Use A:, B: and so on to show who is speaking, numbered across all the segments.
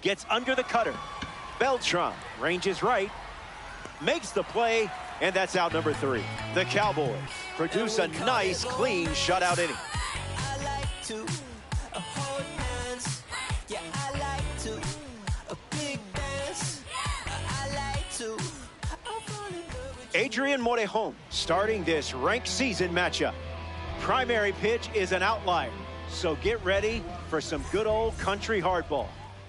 A: Gets under the cutter. Beltran ranges right. Makes the play. And that's out number 3. The Cowboys produce a nice, clean shutout inning. Adrian Morejon starting this ranked season matchup. Primary pitch is an outlier, so get ready for some good old country hardball.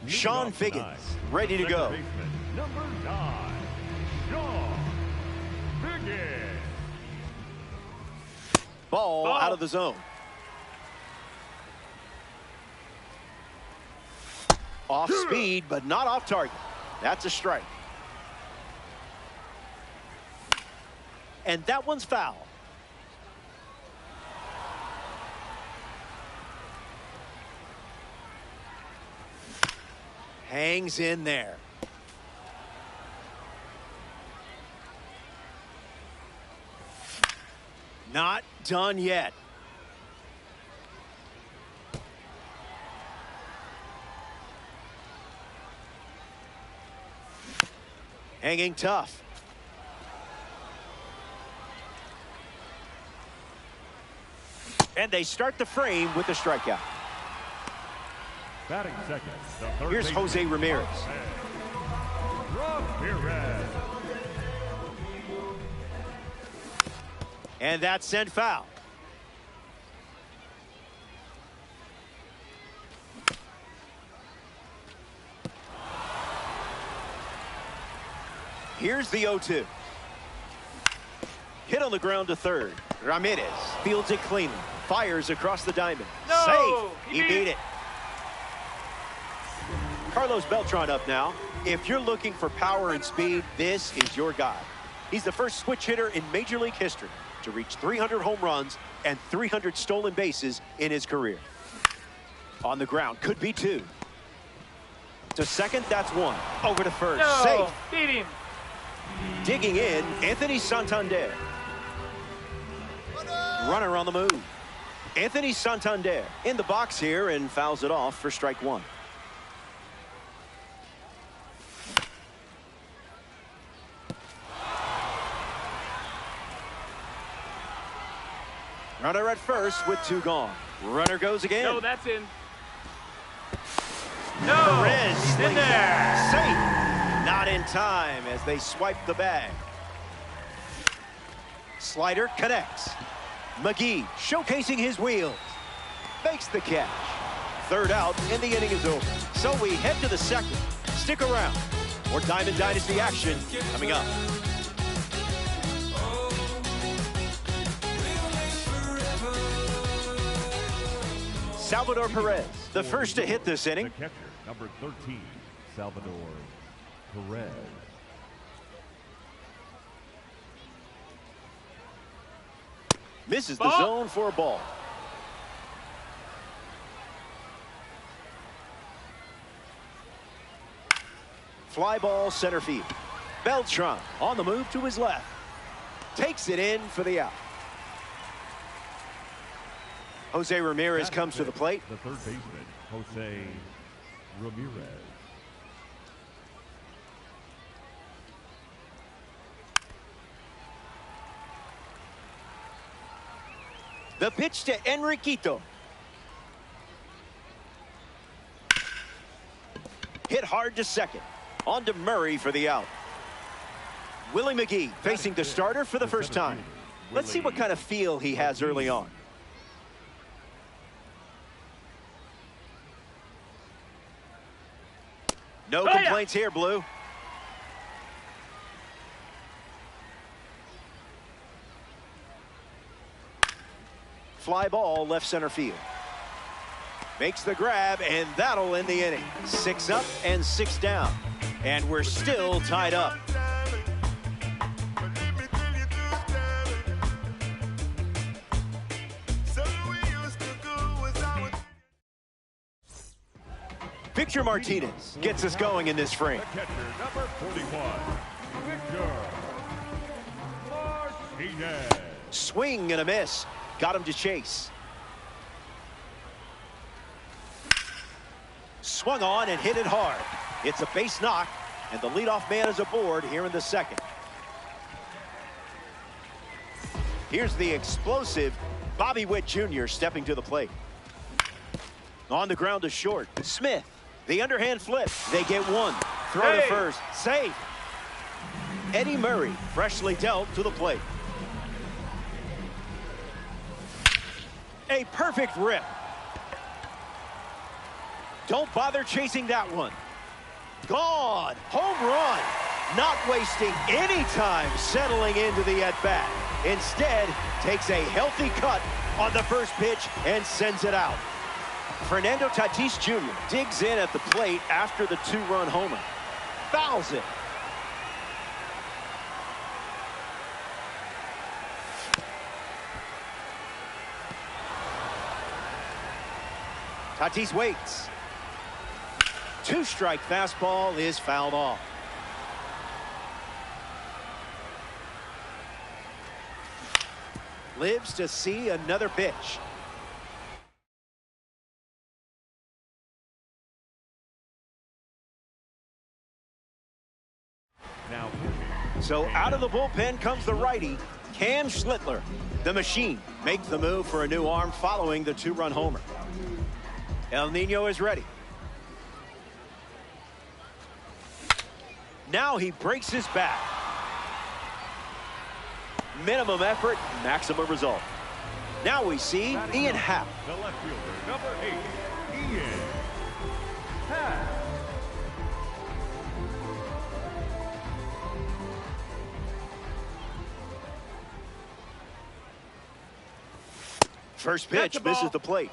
A: Sean Figgins ready to go.
B: Number 9, Sean Figgins.
A: Ball out of the zone. Off speed, but not off target. That's a strike. And that one's foul. Hangs in there. Not done yet. Hanging tough. And they start the frame with a strikeout.
B: Batting second, the third
A: Here's
B: baseman,
A: Jose Ramirez.
B: Ramirez.
A: And that's sent foul. Here's the 0-2. Hit on the ground to third. Ramirez fields it cleanly. Fires across the diamond.
C: No!
A: Safe. He beat it. Carlos Beltran up now. If you're looking for power and speed, this is your guy. He's the first switch hitter in Major League history to reach 300 home runs and 300 stolen bases in his career. On the ground, could be 2. To second, that's 1. Over to first.
C: No,
A: safe.
C: beat him.
A: Digging in, Anthony Santander. Runner on the move. Anthony Santander in the box here and fouls it off for strike 1. Runner at first with 2 gone. Runner goes again.
C: No, that's in. No,
A: Perez
C: he's in
A: slings
C: there.
A: it. Safe. Not in time as they swipe the bag. Slider connects. McGee showcasing his wheels. Makes the catch. Third out and the inning is over. So we head to the second. Stick around. More Diamond Dynasty action coming up. Salvador Perez, the first to hit this inning.
B: The catcher, number 13, Salvador Perez.
A: Misses the zone for a ball. Fly ball center field. Beltran on the move to his left. Takes it in for the out. Jose Ramirez comes to the plate.
B: The third baseman, Jose Ramirez.
A: The pitch to Enriquito. Hit hard to second. On to Murray for the out. Willie McGee facing the starter for the first time. Let's see what kind of feel he has early on. No complaints here, Blue. Fly ball left center field. Makes the grab, and that'll end the inning. 6 up and 6 down. And we're still tied up. Victor Martinez gets us going in this frame.
B: The catcher, number 41, Victor Martinez.
A: Swing and a miss. Got him to chase. Swung on and hit it hard. It's a base knock, and the leadoff man is aboard here in the second. Here's the explosive Bobby Witt Jr. stepping to the plate. On the ground to short. Smith, the underhand flip. They get one. Throw to first. Safe. Eddie Murray, freshly dealt to the plate. A perfect rip. Don't bother chasing that one. Gone. Home run. Not wasting any time settling into the at-bat. Instead, takes a healthy cut on the first pitch and sends it out. Fernando Tatis Jr. digs in at the plate after the two-run homer. Fouls it. Tatis waits. Two-strike fastball is fouled off. Lives to see another pitch.
B: Now,
A: so out of the bullpen comes the righty, Cam Schlittler. The machine makes the move for a new arm following the two-run homer. El Nino is ready. Now he breaks his back. Minimum effort, maximum result. Now we see Ian Happ.
B: the left fielder, number 8, Ian Happ.
A: First pitch misses the plate.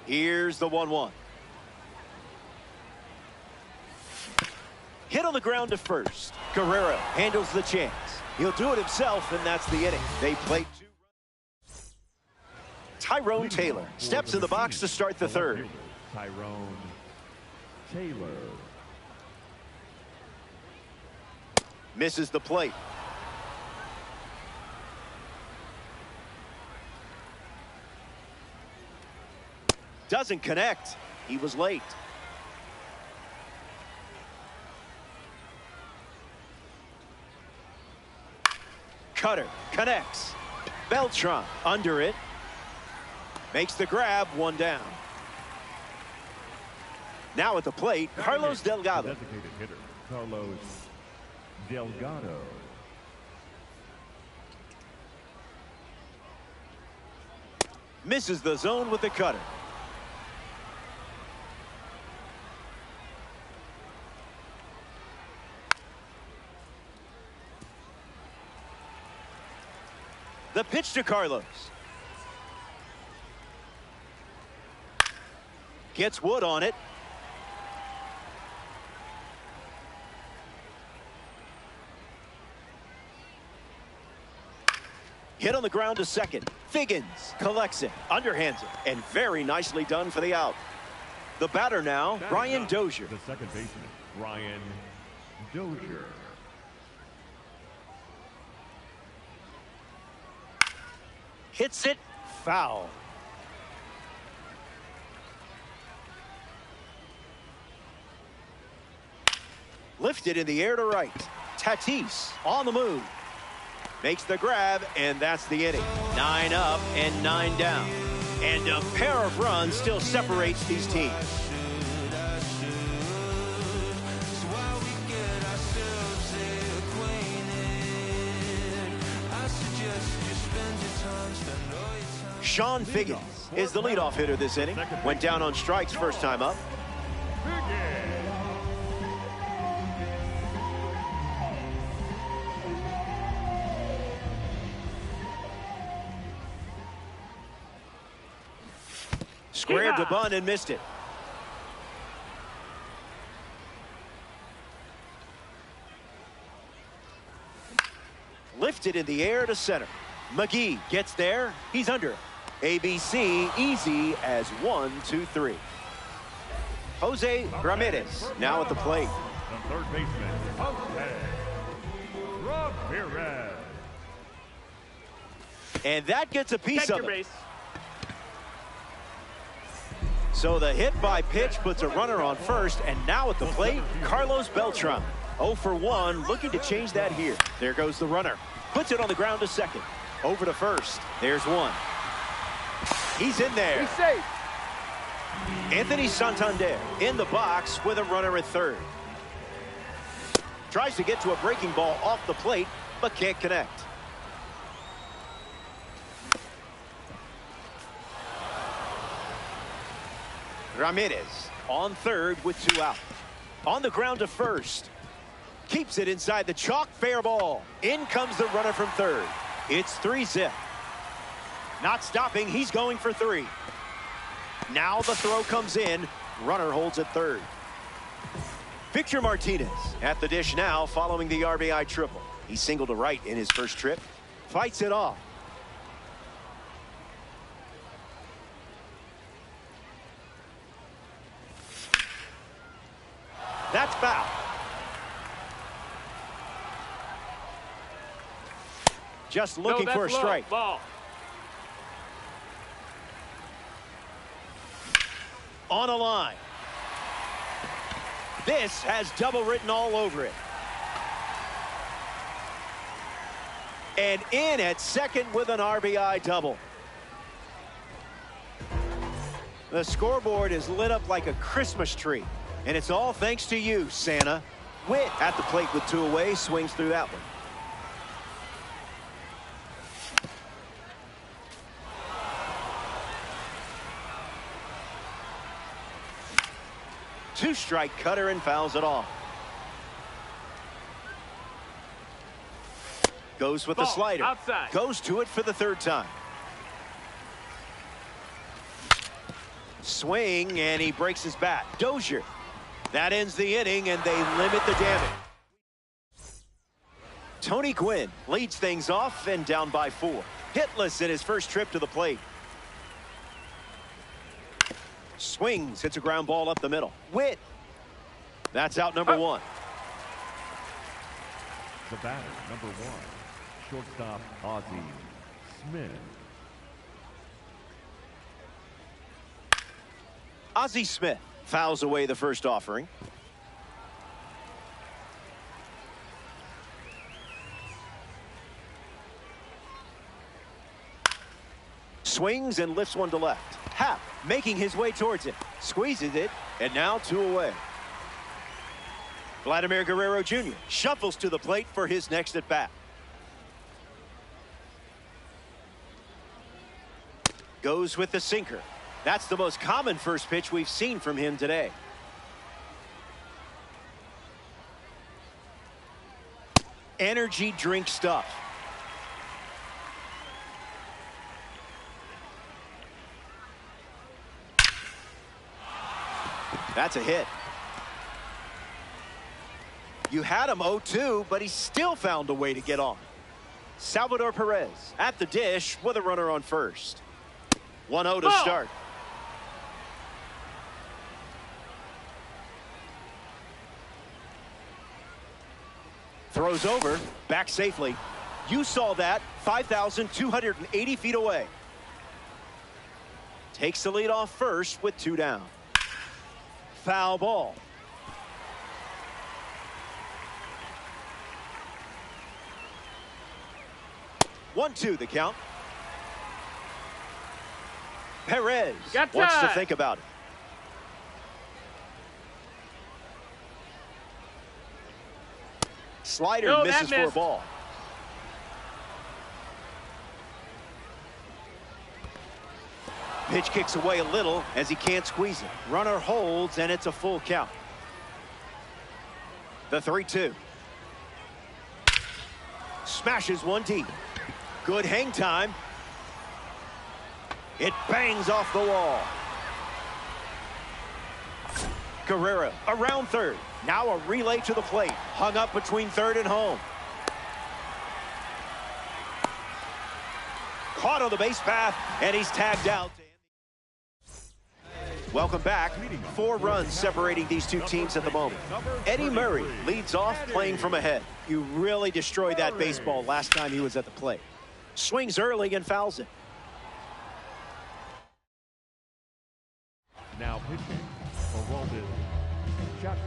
A: Here's the 1-1. Hit on the ground to first. Guerrero handles the chance. He'll do it himself, and that's the inning. They play two. Tyrone Taylor steps in the box to start the third.
B: Tyrone Taylor.
A: Misses the plate. Doesn't connect. He was late. Cutter connects. Beltran under it. Makes the grab, one down. Now at the plate, Carlos Delgado.
B: Designated hitter, Carlos Delgado.
A: Misses the zone with the cutter. The pitch to Carlos. Gets Wood on it. Hit on the ground to second. Figgins collects it, underhands it, and very nicely done for the out. The batter now, Brian Dozier.
B: The second baseman, Brian Dozier.
A: Hits it, foul. Lifted in the air to right. Tatis on the move. Makes the grab, and that's the inning. 9 up and 9 down. And a pair of runs still separates these teams. Sean Figgins is the leadoff hitter this inning. Went down on strikes first time up. Squared to bunt and missed it. lifted in the air to center. McGee gets there. He's under. ABC easy as 1, 2, 3. Jose Ramirez now at the plate.
B: The third baseman, Jose Ramirez.
A: And that gets a piece
C: Take
A: of
C: your
A: it.
C: base.
A: So the hit by pitch puts a runner on first, and now at the plate, Carlos Beltran. 0 for 1, looking to change that here. There goes the runner. Puts it on the ground to second. Over to first. There's one. He's in there.
C: He's safe.
A: Anthony Santander in the box with a runner at third. Tries to get to a breaking ball off the plate, but can't connect. Ramirez on third with 2 out. On the ground to first. Keeps it inside the chalk, fair ball. In comes the runner from third. It's 3-zip. Not stopping, he's going for 3. Now the throw comes in. Runner holds at third. Victor Martinez at the dish now following the RBI triple. He singled to right in his first trip. Fights it off. That's foul. Just looking for a strike.
C: Ball.
A: On a line. This has double written all over it. And in at second with an RBI double. The scoreboard is lit up like a Christmas tree. And it's all thanks to you, Santa. Witt at the plate with 2 away, swings through that one. Two-strike cutter and fouls it off. Goes with the slider.
C: Outside.
A: Goes to it for the 3rd time. Swing, and he breaks his bat. Dozier. That ends the inning, and they limit the damage. Tony Gwynn leads things off and down by 4. Hitless in his first trip to the plate. Swings, hits a ground ball up the middle. Witt. That's out number 1.
B: The batter, number 1, shortstop Ozzie Smith.
A: Ozzie Smith fouls away the first offering. Swings and lifts one to left. Happ making his way towards it. Squeezes it, and now 2 away. Vladimir Guerrero Jr. shuffles to the plate for his next at bat. Goes with the sinker. That's the most common first pitch we've seen from him today. Energy drink stuff. That's a hit. You had him 0-2, but he still found a way to get on. Salvador Perez at the dish with a runner on first. 1-0 to start. Throws over, back safely. You saw that 5,280 feet away. Takes the lead off first with 2 down. Foul ball. 1-2 the count. Perez wants to think about it. Slider misses for a ball. Pitch kicks away a little as he can't squeeze it. Runner holds, and it's a full count. The 3-2. Smashes one deep. Good hang time. It bangs off the wall. Guerrero around third. Now a relay to the plate. Hung up between third and home. caught on the base path, and he's tagged out. Welcome back. 4 runs separating these two teams at the moment. Eddie Murray leads off playing from ahead. You really destroyed that baseball last time he was at the plate. Swings early and fouls it.
B: Now pitching, Aroldis Chapman.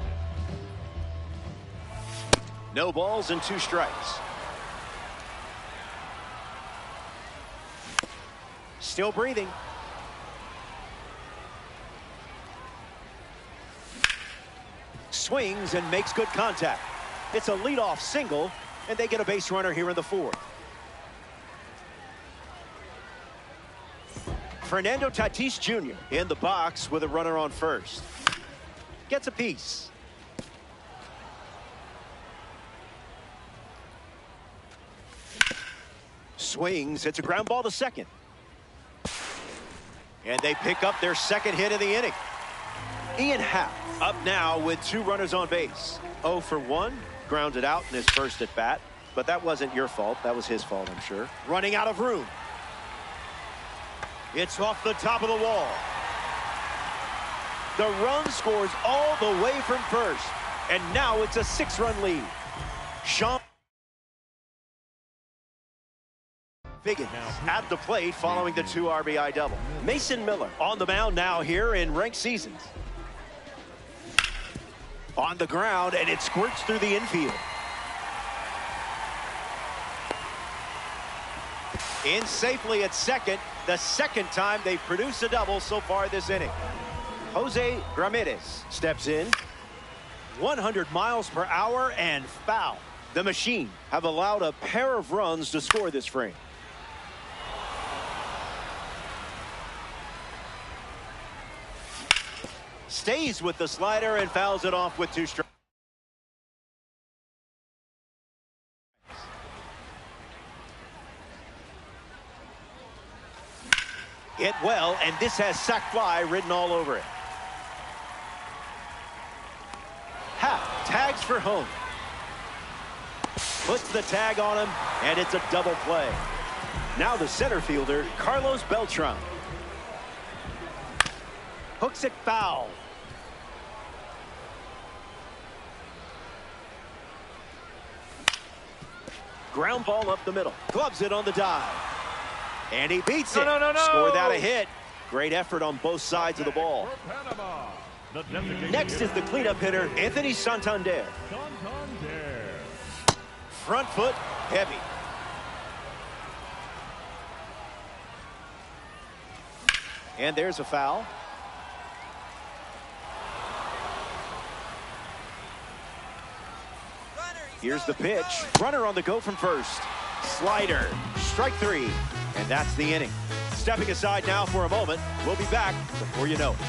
A: No balls and 2 strikes. Still breathing. Swings and makes good contact. It's a leadoff single, and they get a base runner here in the 4th. Fernando Tatis Jr. in the box with a runner on first. Gets a piece. Swings. It's a ground ball to second. And they pick up their second hit of the inning. Ian Happ up now with 2 runners on base. 0 for 1. Grounded out in his first at bat. But that wasn't your fault. That was his fault, I'm sure. Running out of room. It's off the top of the wall. The run scores all the way from first. And now it's a 6-run lead. Sean Figgins at the plate following the 2 RBI double. Mason Miller on the mound now here in ranked seasons. On the ground, and it squirts through the infield. In safely at second, the second time they produce a double so far this inning. Jose Ramirez steps in. 100 miles per hour and foul. The Machine have allowed a pair of runs to score this frame. Stays with the slider and fouls it off with 2 strikes. Hit well, and this has sac fly written all over it. Happ tags for home. Puts the tag on him, and it's a double play. Now the center fielder, Carlos Beltran. Hooks it foul. Ground ball up the middle. Gloves it on the dive. And he beats it.
B: No.
A: Scored that a hit. Great effort on both sides of the ball. Next is the cleanup hitter, Anthony Santander. Front foot, heavy. And there's a foul. Here's the pitch. Runner on the go from first. Slider. Strike 3. And that's the inning. Stepping aside now for a moment. We'll be back before you know it.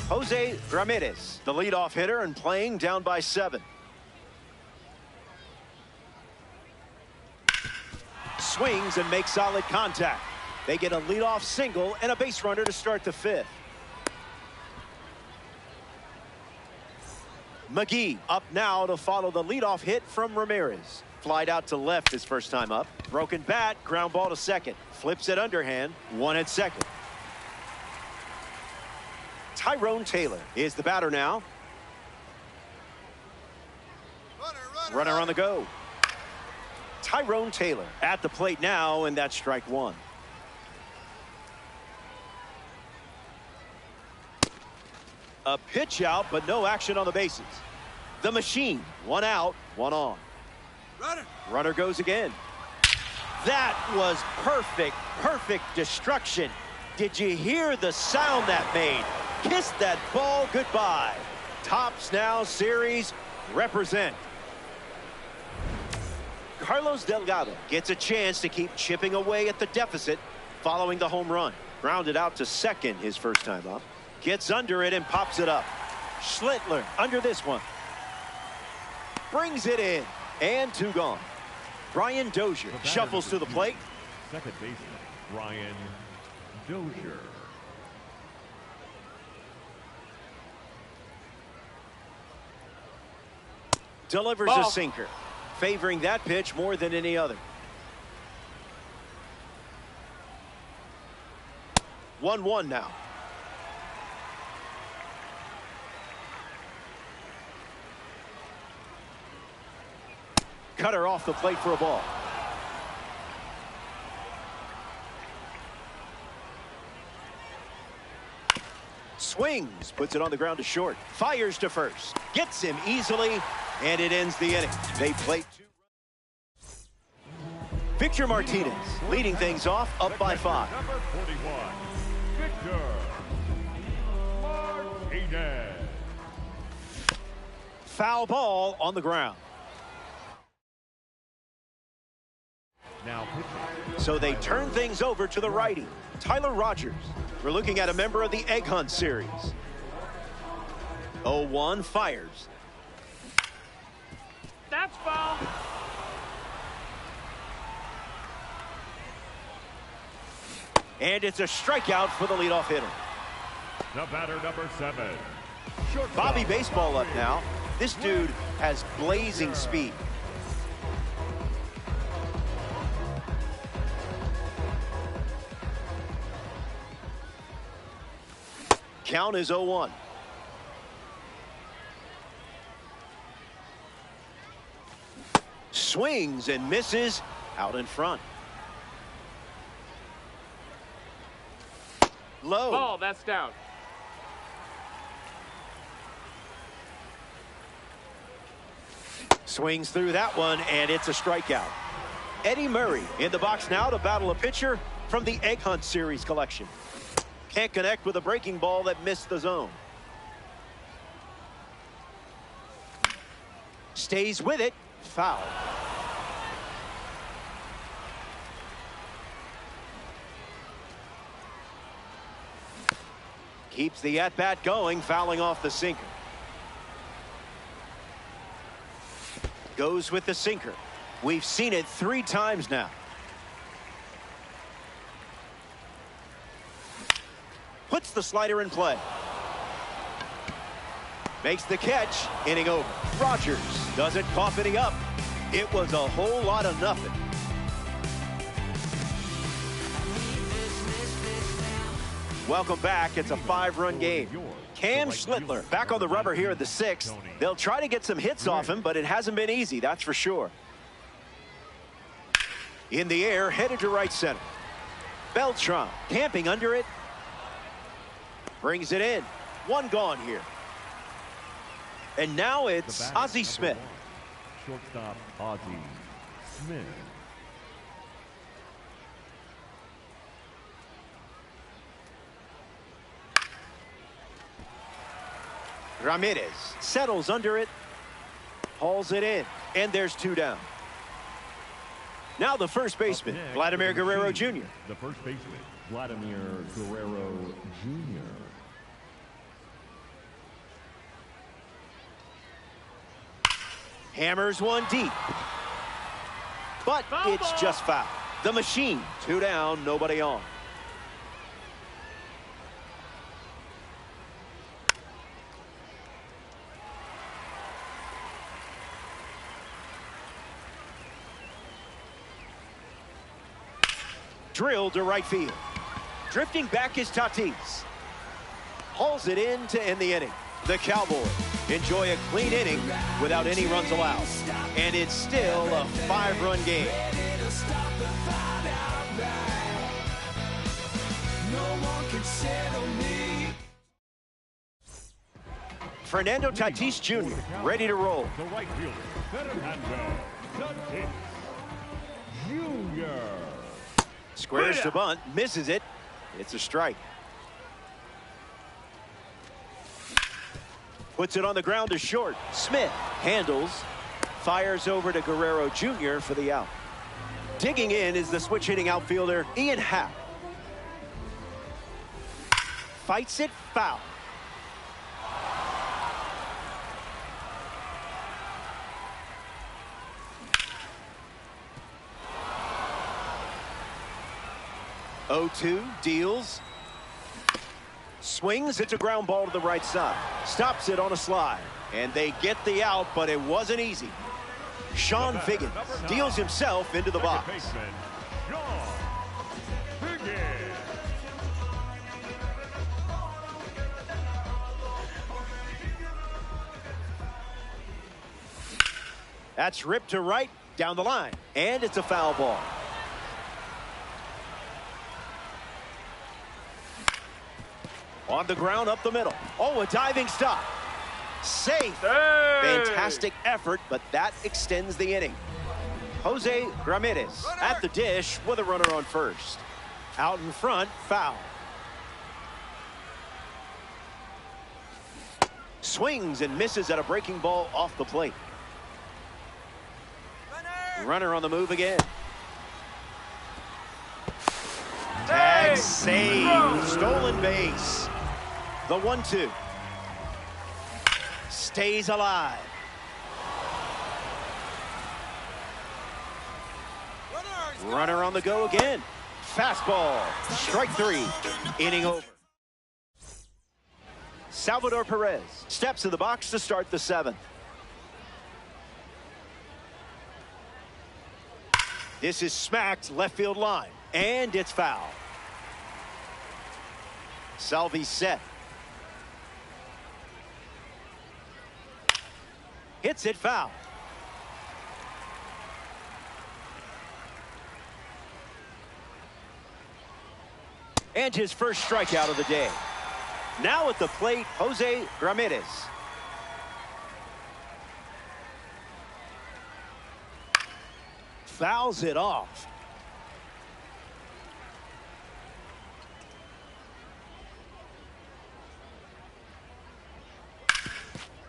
A: Jose Ramirez, the leadoff hitter, and playing down by 7. Swings and makes solid contact. They get a leadoff single and a base runner to start the 5th. McGee up now to follow the leadoff hit from Ramirez. Flied out to left his first time up. Broken bat, ground ball to second. Flips it underhand, 1 at second. Tyrone Taylor is the batter now. Runner on the go. Tyrone Taylor at the plate now, and that's strike 1. A pitch out, but no action on the bases. The Machine, 1 out, 1 on. Runner goes again. That was perfect destruction. Did you hear the sound that made? Kissed that ball goodbye. Tops now series represent. Carlos Delgado gets a chance to keep chipping away at the deficit following the home run. Grounded out to second his first time up. Gets under it and pops it up. Schlittler under this one. Brings it in. And 2 gone. Brian Dozier shuffles to the plate.
B: Second baseman, Brian Dozier.
A: Delivers a sinker, favoring that pitch more than any other. 1-1 now. Cutter off the plate for a ball. Swings, puts it on the ground to short. Fires to first. Gets him easily, and it ends the inning. They play 2. Victor Martinez leading things off, up by 5.
B: Number 41, Victor Martinez.
A: Foul ball on the ground.
B: Now pitching.
A: So they turn things over to the righty, Tyler Rogers. We're looking at a member of the Egg Hunt series. 0-1, fires.
C: That's foul.
A: And it's a strikeout for the leadoff hitter.
B: The batter, number 7.
A: Bobby Baseball up now. This dude has blazing speed. Count is 0-1. Swings and misses out in front. Low.
C: Ball, that's down.
A: Swings through that one, and it's a strikeout. Eddie Murray in the box now to battle a pitcher from the Egg Hunt series collection. Can't connect with a breaking ball that missed the zone. Stays with it. Foul. Keeps the at-bat going, fouling off the sinker. Goes with the sinker. We've seen it 3 times now. Puts the slider in play. Makes the catch. Inning over. Rogers doesn't cough any up. It was a whole lot of nothing. Welcome back. It's a 5-run game. Cam Schlittler back on the rubber here at the 6th. They'll try to get some hits off him, but it hasn't been easy, that's for sure. In the air, headed to right center. Beltran camping under it. Brings it in. 1 gone here. And now it's Ozzie Smith.
B: Shortstop Ozzie Smith.
A: Ramirez settles under it. Hauls it in. And there's 2 down. Now the first baseman, Vladimir Guerrero Jr.
B: The first baseman, Vladimir Guerrero Jr.
A: Hammers one deep. But it's just foul. The machine, 2 down, nobody on. Drilled to right field. Drifting back is Tatis. Hauls it in to end the inning. The Cowboys enjoy a clean inning without any runs allowed. And it's still a 5-run game. Fernando Tatis Jr. ready to roll.
B: The right fielder, Fernando Tatis Jr.
A: Squares to bunt, misses it. It's a strike. Puts it on the ground to short. Smith handles, fires over to Guerrero Jr. for the out. Digging in is the switch-hitting outfielder Ian Happ. Fights it, foul. Oh-2 deals. Swings. It's a ground ball to the right side. Stops it on a slide. And they get the out, but it wasn't easy. Sean Figgins deals himself into the box.
B: Baseman, Sean Figgins.
A: That's ripped to right down the line. And it's a foul ball. On the ground up the middle. Oh, a diving stop. Safe. Hey. Fantastic effort, but that extends the inning. Jose Ramirez at the dish with a runner on first. Out in front, foul. Swings and misses at a breaking ball off the plate. Runner on the move again. Tag save. Stolen base. The 1-2. Stays alive. Runner on the go again. Fastball. Strike three. Inning over. Salvador Perez steps in the box to start the seventh. This is smacked left field line. And it's foul. Salvi set. Hits it foul. And his first strikeout of the day. Now at the plate, Jose Ramirez. Fouls it off.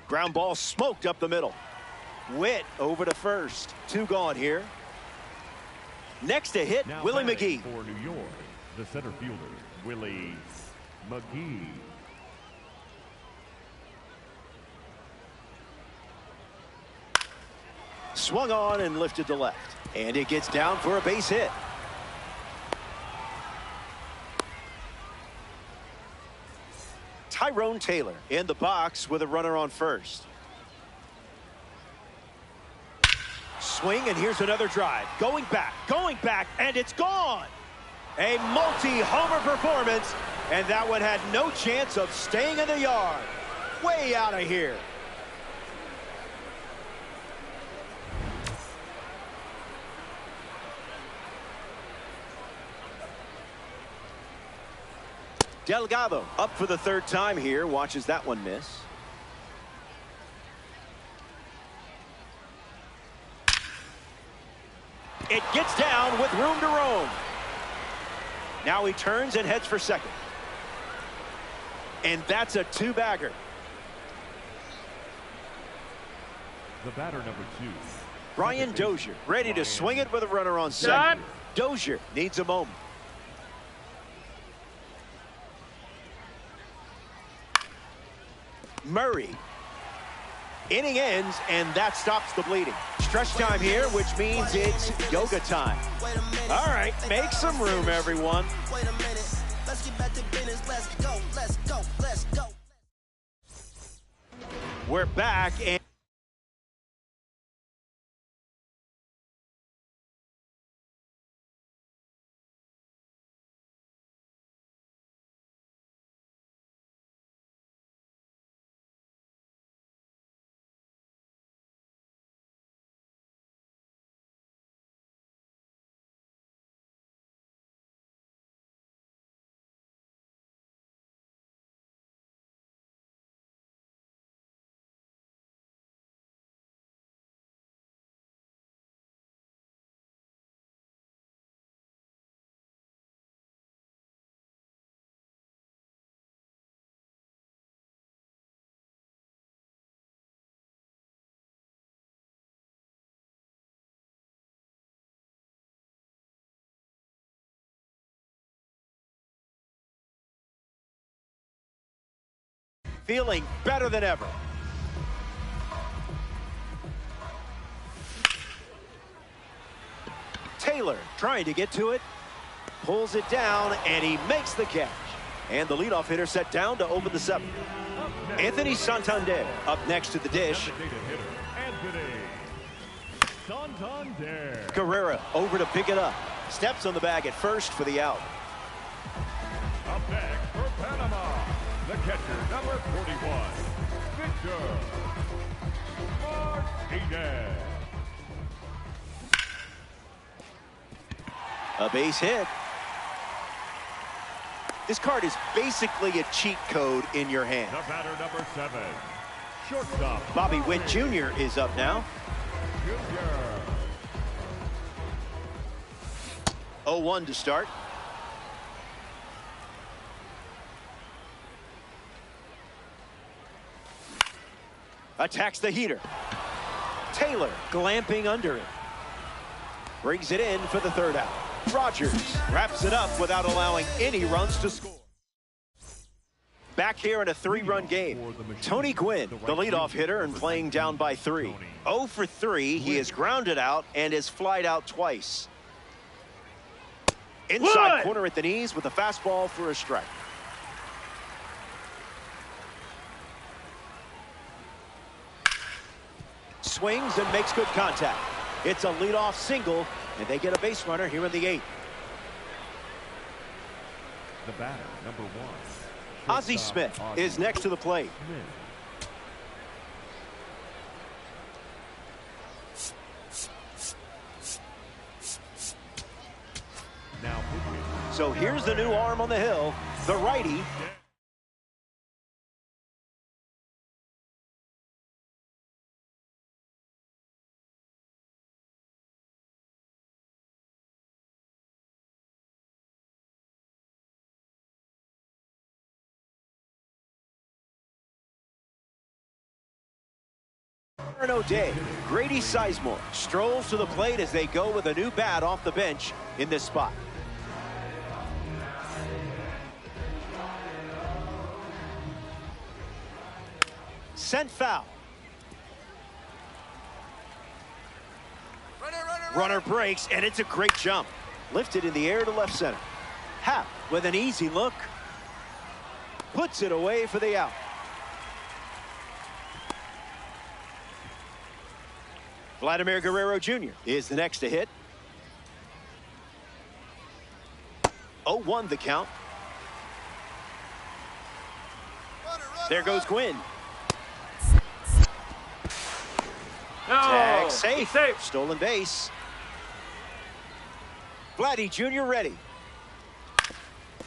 A: Ground ball smoked up the middle. Witt over to first. Two gone here. Next to hit,
B: Now
A: Willie McGee.
B: For New York, the center fielder, Willie McGee.
A: Swung on and lifted to left. And it gets down for a base hit. Tyrone Taylor in the box with a runner on first. Swing, and here's another drive. Going back, and it's gone. A multi-homer performance, and that one had no chance of staying in the yard. Way out of here. Delgado up for the third time here. Watches that one miss. It gets down with room to roam. Now he turns and heads for second. And that's a two-bagger.
B: The batter number 2.
A: Brian Dozier ready to swing it with a runner on second. Dozier needs a moment. Murray. Inning ends, and that stops the bleeding. Stretch time here, which means it's yoga time. All right, make some room, everyone.
C: Wait a minute. Let's get back to business. Let's go. Let's go. Let's go.
A: We're back, and feeling better than ever. Taylor trying to get to it. Pulls it down, and he makes the catch. And the leadoff hitter set down to open the seventh.
B: next.
A: Anthony Santander up next to the dish.
B: Designated hitter, Anthony Santander.
A: Guerrero over to pick it up. Steps on the bag at first for the out.
B: Up next for Panama, the catcher, number 41, Victor Martinez.
A: A base hit. This card is basically a cheat code in your hand.
B: The batter, number 7, shortstop,
A: Bobby Witt Jr. is up now.
B: Junior.
A: 0-1 to start. Attacks the heater. Taylor glamping under it. Brings it in for the third out. Rogers wraps it up without allowing any runs to score. Back here in a 3-run game. Tony Gwynn, the leadoff hitter, and playing down by 3. 0 for 3. He has grounded out and is flied out twice. Inside corner at the knees with a fastball for a strike. Swings and makes good contact. It's a leadoff single, and they get a base runner here in the 8th.
B: The batter, number 1,
A: Ozzie Smith is next to the plate.
B: Now pitching.
A: So here's the new arm on the hill, the righty. O'Day, Grady Sizemore strolls to the plate as they go with a new bat off the bench in this spot. Sent foul. Runner breaks, and it's a great jump. Lifted in the air to left center. Happ with an easy look. Puts it away for the out. Vladimir Guerrero Jr. is the next to hit. 0-1 the count. There goes Gwynn. Tag safe. Stolen base. Vladdy Jr. ready.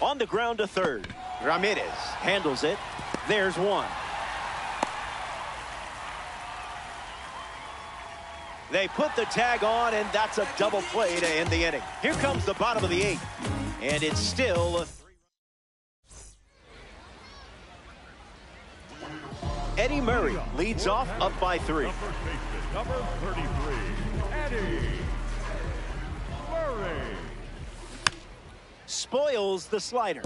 A: On the ground to third. Ramirez handles it. There's one. They put the tag on, and that's a double play to end the inning. Here comes the bottom of the 8th, and it's still a 3-run. Eddie Murray leads off up by 3.
B: The first baseman, number 33, Eddie Murray.
A: Spoils the slider.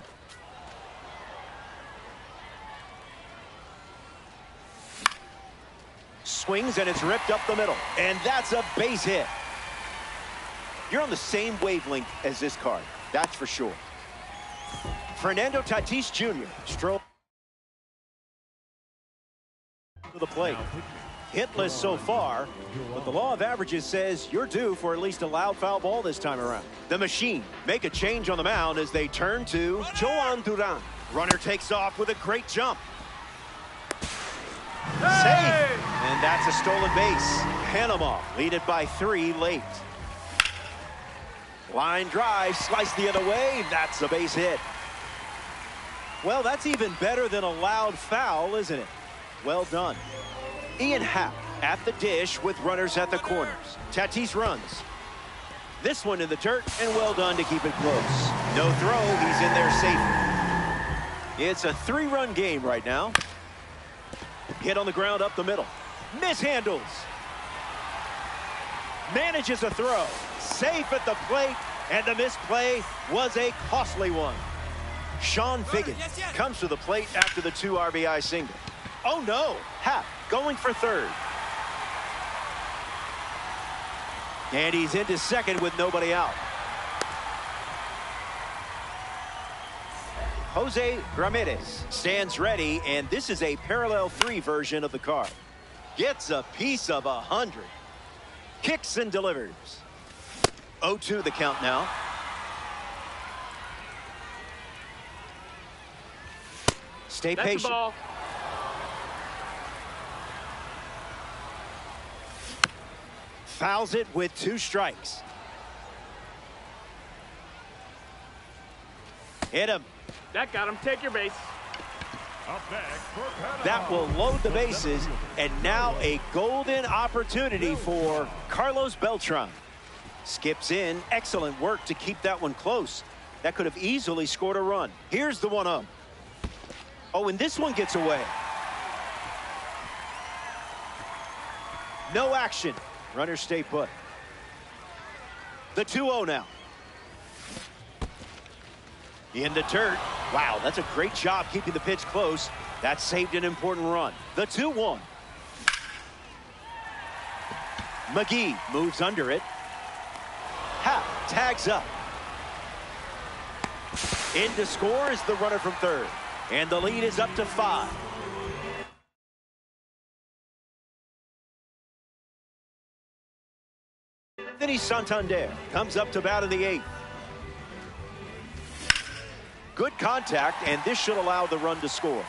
A: Swings, and it's ripped up the middle. And that's a base hit. You're on the same wavelength as this card, that's for sure. Fernando Tatis Jr. strolls to the plate. Hitless so far, but the law of averages says you're due for at least a loud foul ball this time around. The machine make a change on the mound as they turn to Joan Duran. Runner takes off with a great jump. Safe, and that's a stolen base. Panama lead it by 3 late. Line drive, slice the other way. That's a base hit. Well, that's even better than a loud foul, isn't it? Well done. Ian Happ at the dish with runners at the corners. Tatis runs. This one in the dirt, and well done to keep it close. No throw, he's in there safely. It's a 3-run game right now. Hit on the ground up the middle. Mishandles. Manages a throw. Safe at the plate, and the misplay was a costly one. Sean Figgin comes to the plate after the 2 RBI single. Oh no, Happ going for third. And he's into second with nobody out. Jose Ramirez stands ready, and this is a parallel 3 version of the card. Gets a piece of 100. Kicks and delivers. 0-2 the count now. Stay patient.
D: The ball.
A: Fouls it with 2 strikes. Hit him.
D: That got him. Take your base.
B: Up next for Panama.
A: That will load the bases, and now a golden opportunity for Carlos Beltran. Skips in. Excellent work to keep that one close. That could have easily scored a run. Here's the 1-0. Oh, and this one gets away. No action. Runners stay put. The 2-0 now. In the dirt. Wow, that's a great job keeping the pitch close. That saved an important run. The 2-1. McGee moves under it. Tags up. In to score is the runner from third. And the lead is up to 5. Vinny Santander comes up to bat in the 8th. Good contact, and this should allow the run to score.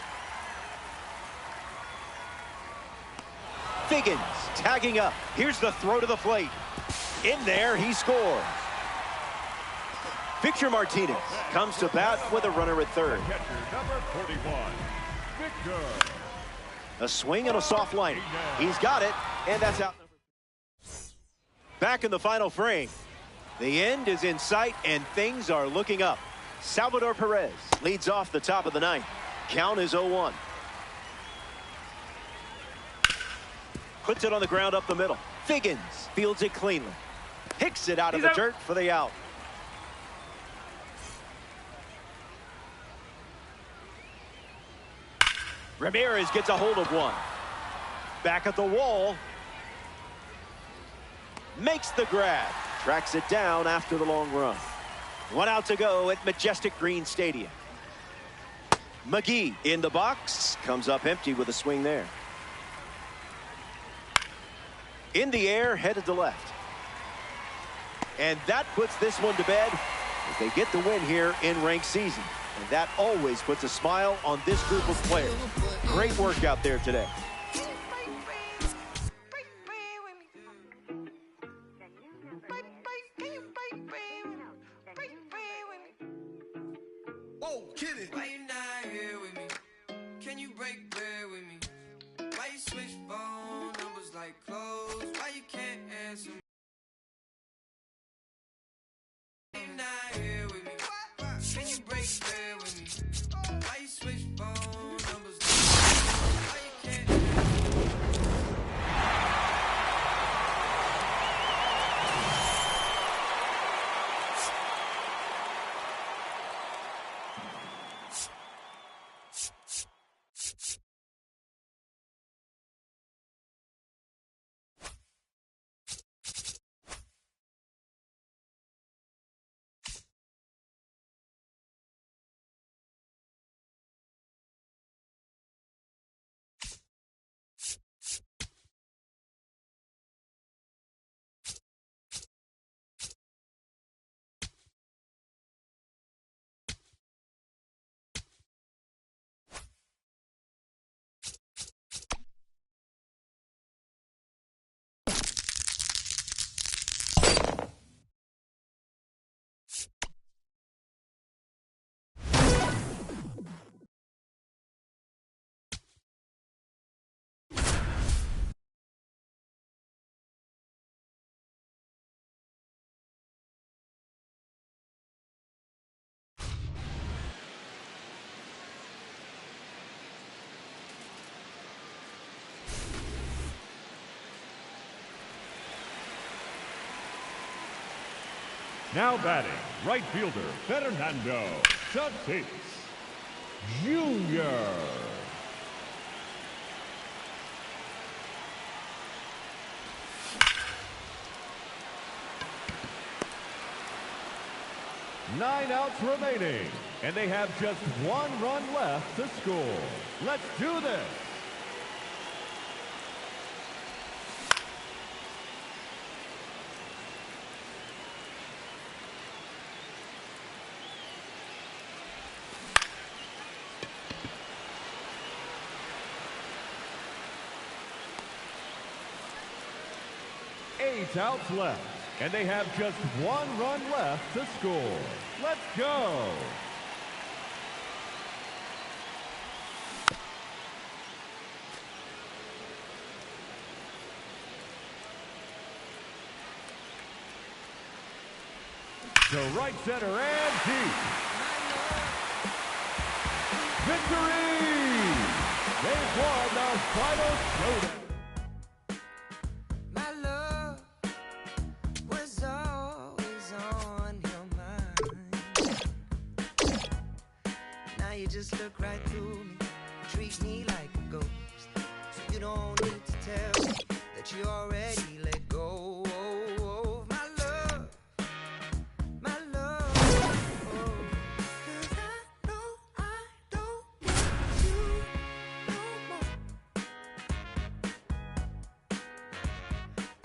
A: Figgins tagging up. Here's the throw to the plate. In there, he scores. Victor Martinez comes to bat with a runner at third.
B: Catcher number 41, Victor.
A: A swing and a soft line. He's got it, and that's out. Back in the final frame. The end is in sight, and things are looking up. Salvador Perez leads off the top of the 9th. Count is 0-1. Puts it on the ground up the middle. Figgins fields it cleanly. Hicks it out of the dirt for the out. Ramirez gets a hold of one. Back at the wall. Makes the grab. Tracks it down after the long run. 1 out to go at Majestic Green Stadium. McGee in the box. Comes up empty with a swing there. In the air, headed to left. And that puts this one to bed as they get the win here in ranked season. And that always puts a smile on this group of players. Great work out there today.
C: Whoa, kid it. Why you not here with me? Can you break bread with me? Why you switch phone numbers like clothes? Why you can't answer me? Why you not here with me? Can you break bread with me? Why you switch phone numbers like clothes? Why you can't
B: Now batting, right fielder Fernando Tatis Jr. 9 outs remaining, and they have just 1 run left to score. Let's do this. Eight outs left, and they have just 1 run left to score. Let's go. To right center and deep. Victory! They've won the final showdown.
C: Just look right through me, treat me like a ghost. So you don't need to tell me that you already let go of my love, my love. Oh, 'cause I know I don't need you no more.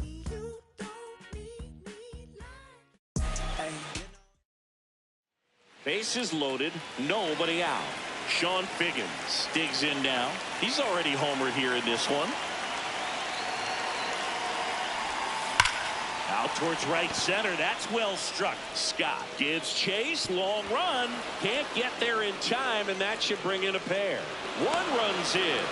C: You don't need me like. Hey.
D: Bases loaded, nobody out. Sean Figgins digs in now. He's already homered here in this one. Out towards right center. That's well struck. Scott gives chase. Long run. Can't get there in time, and that should bring in a pair. 1 run's in.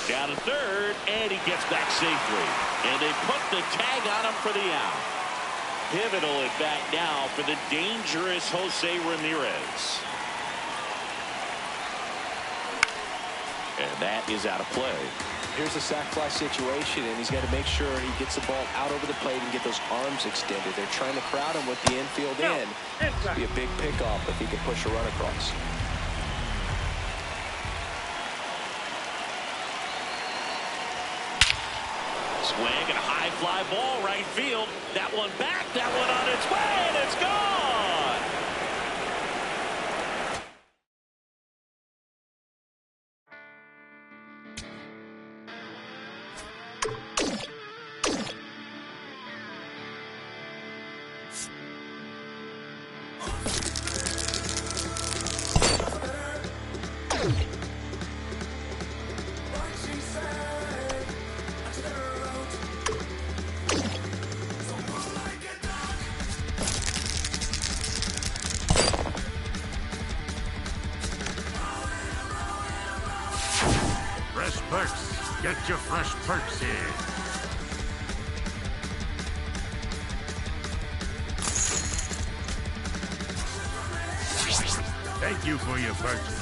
D: Down to third, and he gets back safely. And they put the tag on him for the out. Pivotal at bat now for the dangerous Jose Ramirez. And that is out of play.
E: Here's a sac fly situation, and he's got to make sure he gets the ball out over the plate and get those arms extended. They're trying to crowd him with the infield in. It'll be a big pickoff if he can push a run across.
D: Swing and a high fly ball right field. That one back, that one on its way, and it's gone.
F: Perks. Get your fresh perks in. Thank you for your purchase.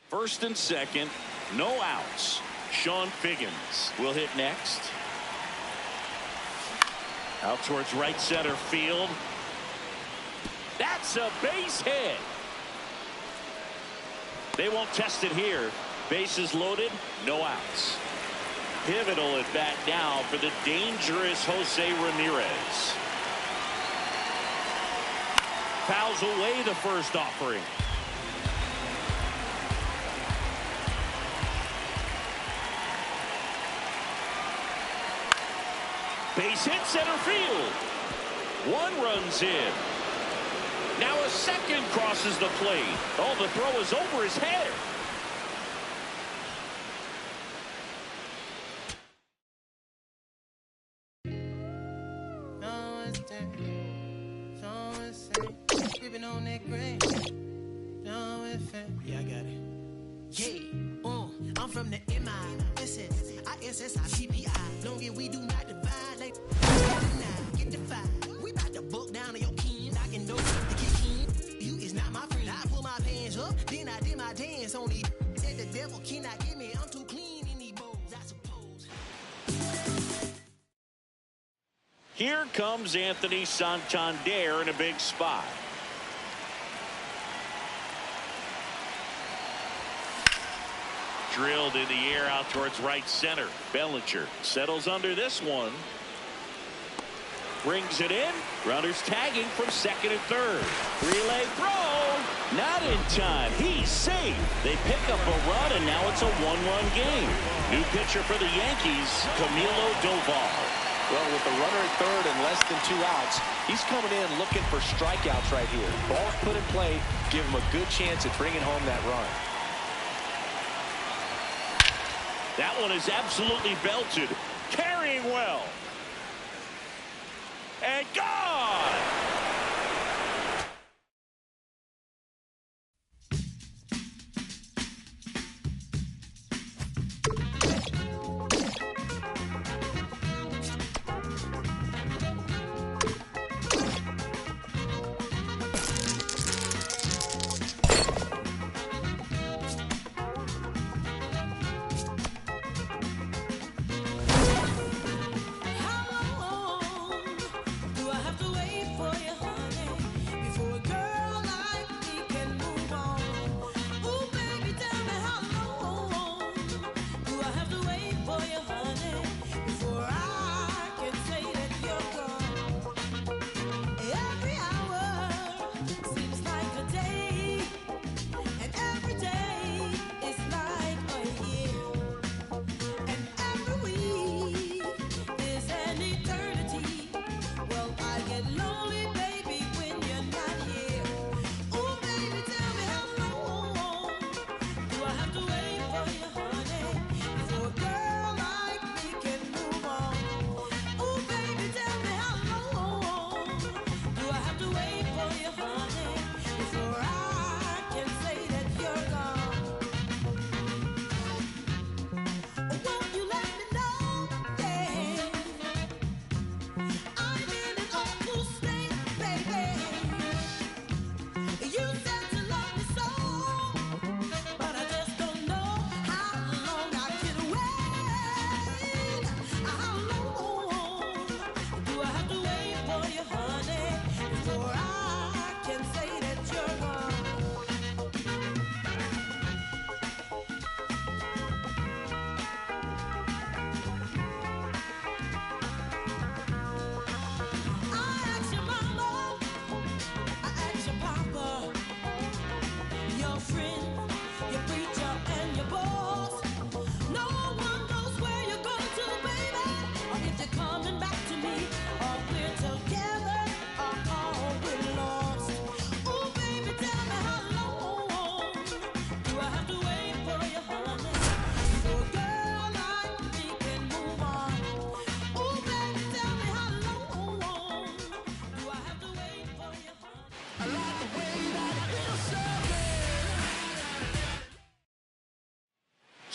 D: First and second, no outs. Sean Figgins will hit next. Out towards right center field. That's a base hit. They won't test it here. Bases loaded, no outs. Pivotal at bat now for the dangerous Jose Ramirez. Fouls away the first offering. Base hit center field. 1 run's in. Now a second crosses the plate. Oh, the throw is over his head.
C: Yeah, I got it. Yeah, I'm from the MI. I SSIPPI. Long as we do not divide. Like, get the five. We about to book down to your kin. I can know the kick in. You is not my friend. I pull my pants up. Then I did my dance on the. Said the devil cannot get me. I'm too clean in these bowls, I suppose.
D: Here comes Anthony Santander in a big spot. Drilled in the air out towards right center. Bellinger settles under this one. Brings it in. Runners tagging from second and third. Relay throw. Not in time. He's safe. They pick up a run, and now it's a one-run game. New pitcher for the Yankees, Camilo Doval.
E: Well, with the runner at third and less than 2 outs, he's coming in looking for strikeouts right here. Ball's put in play, give him a good chance at bringing home that run.
D: That one is absolutely belted. Carrying well. And gone!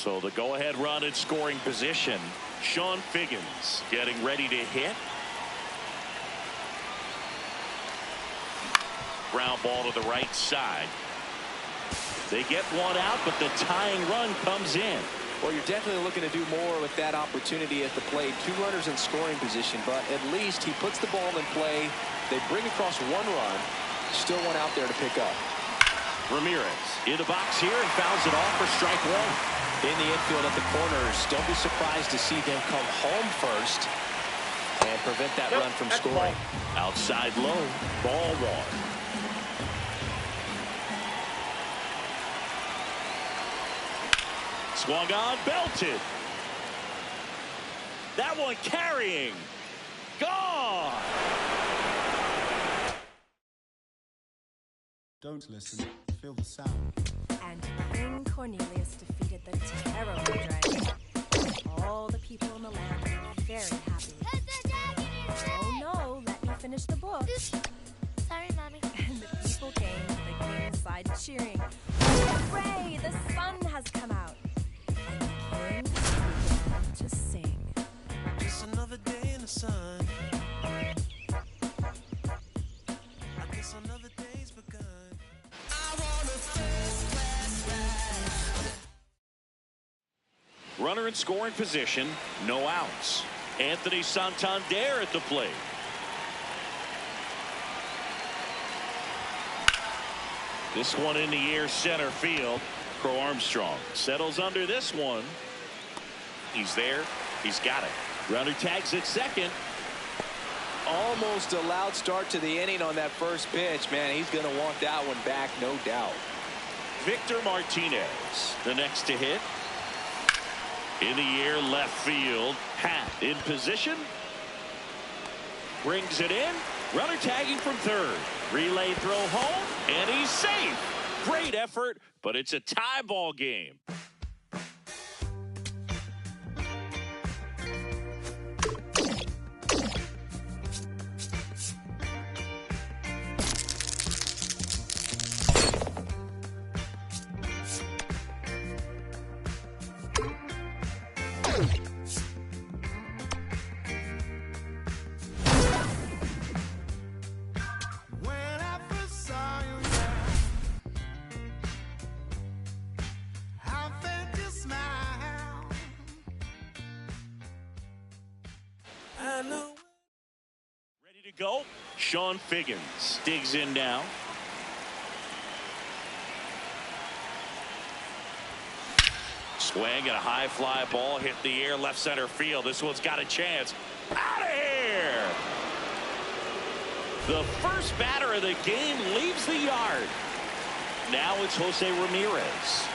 D: So the go-ahead run in scoring position. Sean Figgins getting ready to hit. Ground ball to the right side. They get one out, but the tying run comes in.
E: Well, you're definitely looking to do more with that opportunity at the plate. 2 runners in scoring position, but at least he puts the ball in play. They bring across 1 run. Still one out there to pick up.
D: Ramirez in the box here and fouls it off for strike 1.
E: In the infield at the corners, don't be surprised to see them come home first and prevent that run from scoring.
D: Outside low, ball 1. Swung on, belted. That one carrying. Gone.
G: Don't listen, feel the sound.
H: And King Cornelius defeated the terrible dragon. All the people in the land were very happy. Oh no, let me finish the book.
I: Sorry, Mommy.
H: And the people came to the king's side cheering. Hooray, the sun has come out. And the king began to sing.
C: Just another day in the sun. I guess another day's begun. I want a first-class ride.
D: Runner in scoring position, no outs. Anthony Santander at the plate. This one in the air, center field. Crow Armstrong settles under this one. He's there. He's got it. Runner tags at second.
E: Almost a loud start to the inning on that first pitch. Man, he's going to want that one back, no doubt.
D: Victor Martinez, the next to hit. In the air, left field. Hat in position. Brings it in. Runner tagging from third. Relay throw home, and he's safe. Great effort, but it's a tie ball game. Ready to go. Sean Figgins digs in now. Swing and a high fly ball hit the air left center field. This one's got a chance. Out of here. The first batter of the game leaves the yard. Now it's Jose Ramirez.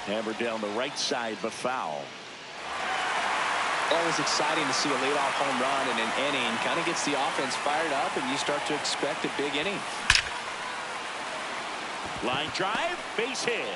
D: Hammered down the right side, but foul.
E: Always exciting to see a leadoff home run in an inning. Kind of gets the offense fired up, and you start to expect a big inning.
D: Line drive, base hit.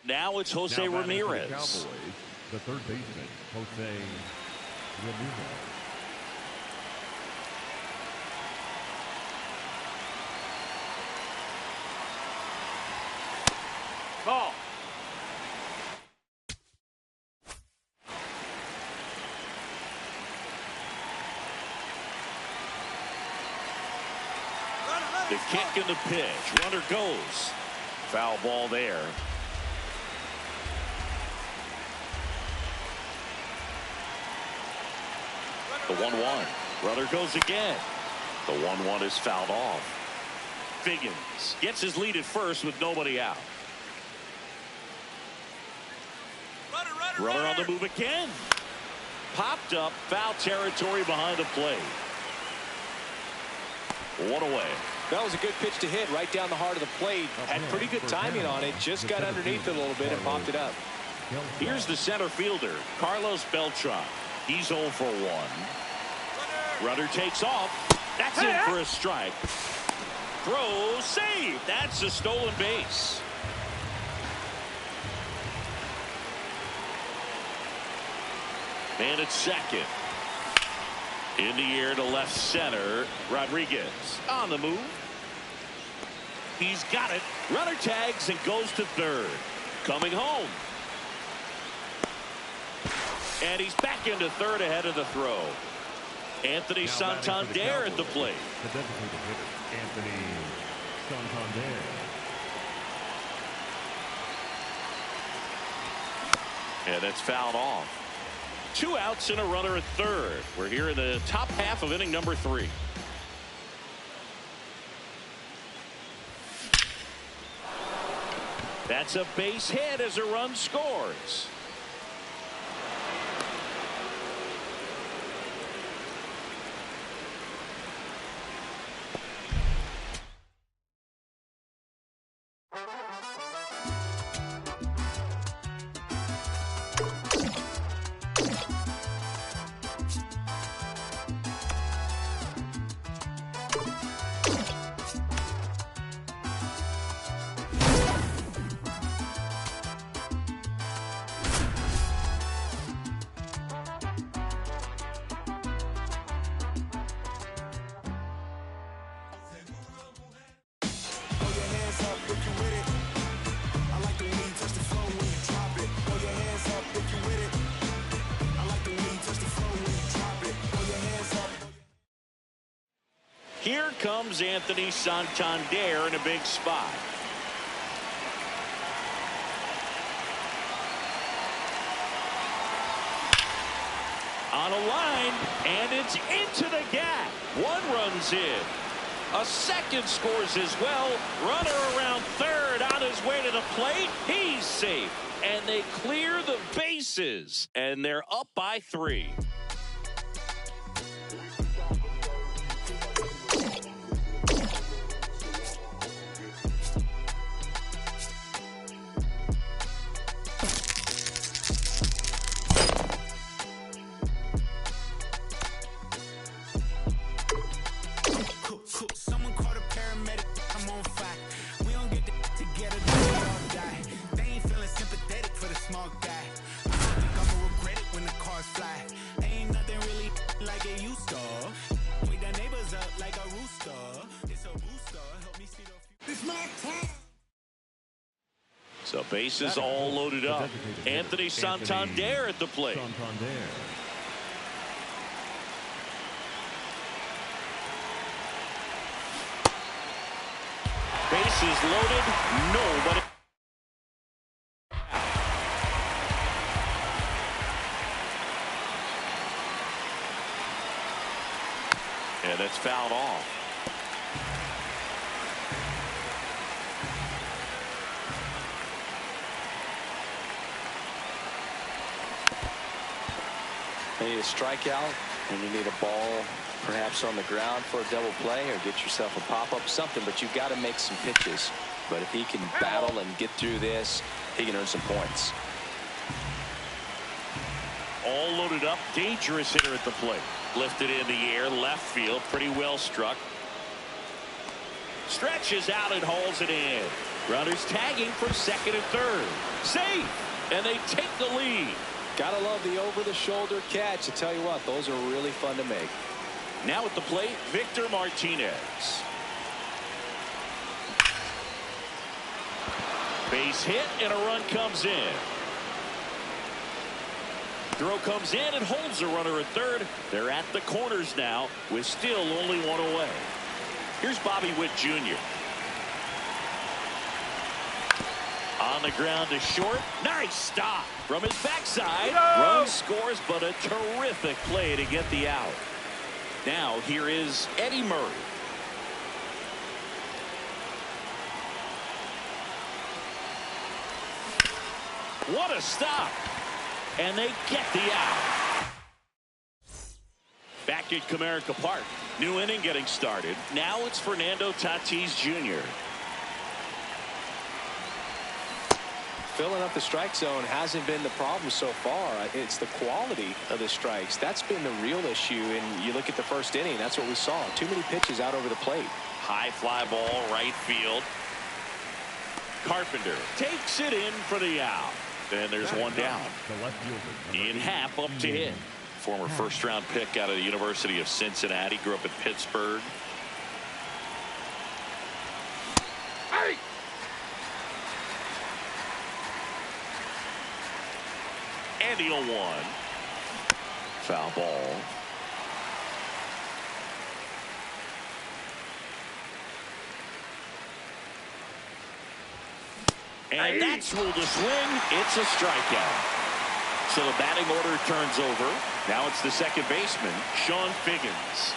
D: Now it's Jose Ramirez.
B: The Cowboys, the third baseman, Jose Ramirez.
D: Call. The kick and the pitch. Runner goes. Foul ball there. The 1-1. Runner goes again. The 1-1 is fouled off. Figgins gets his lead at first with nobody out. Runner on the move again. Popped up, foul territory behind the plate. One away.
E: That was a good pitch to hit right down the heart of the plate. Had pretty good timing on it. Just got underneath it a little bit and popped it up.
D: Here's the center fielder, Carlos Beltran. He's 0 for 1. Runner takes off. That's in for a strike. Throw, save. That's a stolen base. And at second. In the air to left center. Rodriguez on the move. He's got it. Runner tags and goes to third. Coming home. And he's back into third ahead of the throw. Anthony Santander at the plate.
B: The designated hitter, Anthony Santander.
D: And that's fouled off. 2 outs and a runner at third. We're here in the top half of inning number 3. That's a base hit as a run scores. Here comes Anthony Santander in a big spot. On a line, and it's into the gap. One run's in. A second scores as well. Runner around third on his way to the plate. He's safe. And they clear the bases. And they're up by 3.
J: Someone called a paramedic. I'm on fire. We don't get together. We all die. They ain't feeling sympathetic for the small guy. I think I'ma regret it when the cars fly. Ain't nothing really like it used to. Wake the neighbors up like a rooster. It's a booster. Help me see the future. It's my time.
D: So bases all loaded up. Anthony Santander at the plate. Bases loaded. Nobody. And it's fouled off.
E: You need a strikeout, and you need a ball perhaps on the ground for a double play, or get yourself a pop-up, something, but you've got to make some pitches. But if he can battle and get through this, he can earn some points.
D: All loaded up. Dangerous hitter at the plate. Lifted in the air, left field, pretty well struck. Stretches out and hauls it in. Runners tagging for second and third. Safe, and they take the lead.
E: Gotta love the over-the-shoulder catch. I tell you what, those are really fun to make.
D: Now at the plate, Victor Martinez. Base hit, and a run comes in. Throw comes in and holds the runner at third. They're at the corners now with still only one away. Here's Bobby Witt Jr. On the ground to short. Nice stop from his backside. Run scores, but a terrific play to get the out. Now here is Eddie Murray. What a stop. And they get the out. Back at Comerica Park. New inning getting started. Now it's Fernando Tatis Jr.
E: Filling up the strike zone hasn't been the problem so far. It's the quality of the strikes. That's been the real issue. And you look at the first inning, that's what we saw. Too many pitches out over the plate.
D: High fly ball, right field. Carpenter takes it in for the out. And there's one down. Ian Happ up to hit. Former first-round pick out of the University of Cincinnati. Grew up in Pittsburgh. Hey! And the 0-1. Foul ball. And that's ruled a swing. It's a strikeout. So the batting order turns over. Now it's the second baseman, Sean Figgins.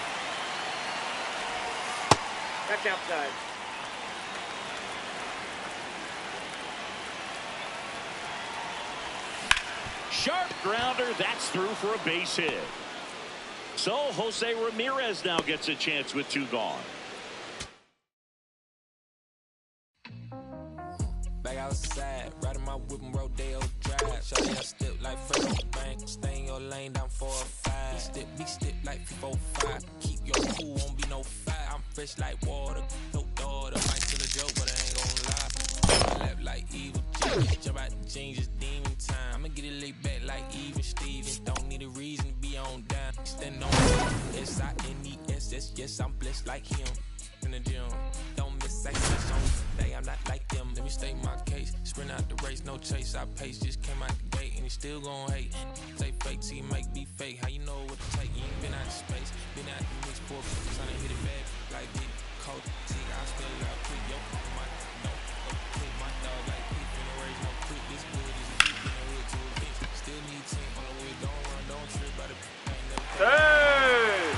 K: Back outside.
D: Sharp grounder. That's through for a base hit. So Jose Ramirez now gets a chance with 2 gone.
L: Back outside, riding my whip and Rodeo Drive. Shawty, I step like Fredo Bank. Stay in your lane, down 4 or 5. Be step like 4-5. Keep your cool, won't be no fight. I'm fresh like water, no daughter. Might still a joke, but I ain't gon' lie. I lap like evil Genius. Jump out the jeans, it's demon time. I'ma get it laid back like even Steven. Don't need a reason to be on down. Stand on S-I-N-E-S-S. Yes, I'm blessed like him. In the gym, don't miss access on day. I'm not like them. Let me state my case. Sprint out the race, no chase. I pace. Just came out the gate and he still gon' hate. Say fake till you make me fake. How you know what to take? You ain't been out of space, been out the mix for trying to hit it back. like it. Cold tick, I spell it out quick. Yo, my no, quick, my dog like quick. Finna raise no quick. This good is a deep in the hood to a bitch. Still need 10 on the way. Don't run, don't trip by the ain't never.
A: Hey!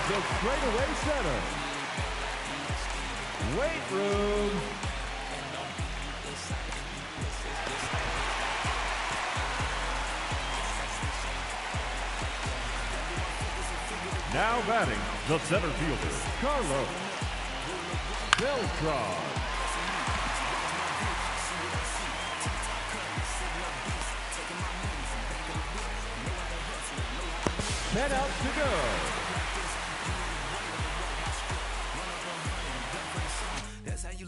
B: The straightaway center. Weight room. Now batting, the center fielder, Carlos Beltran. Head out to go.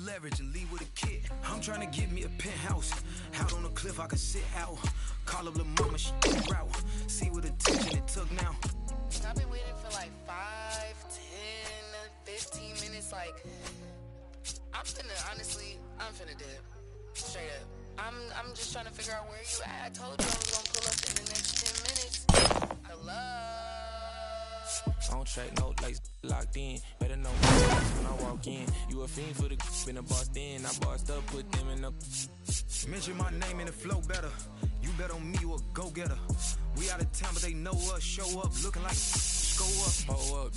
J: Leverage and leave with a kid. I'm trying to get me a penthouse. Out on a cliff I can sit out. Call up the mama, she get route. See what attention it took now.
K: I've been waiting for like 5, 10, 15 minutes. Like, I'm finna dip. Straight up. I'm just trying to figure out where you at. I told you I was gonna pull up in the next 10 minutes. Hello?
L: On track, no lights locked in. Better know when I walk in. You a fiend for the in the bossed in. I bossed up, put them in the.
J: Mention my name and the flow better. You bet on me, you a go-getter. We out of town, but they know us. Show up, looking like go up.
L: Oh up.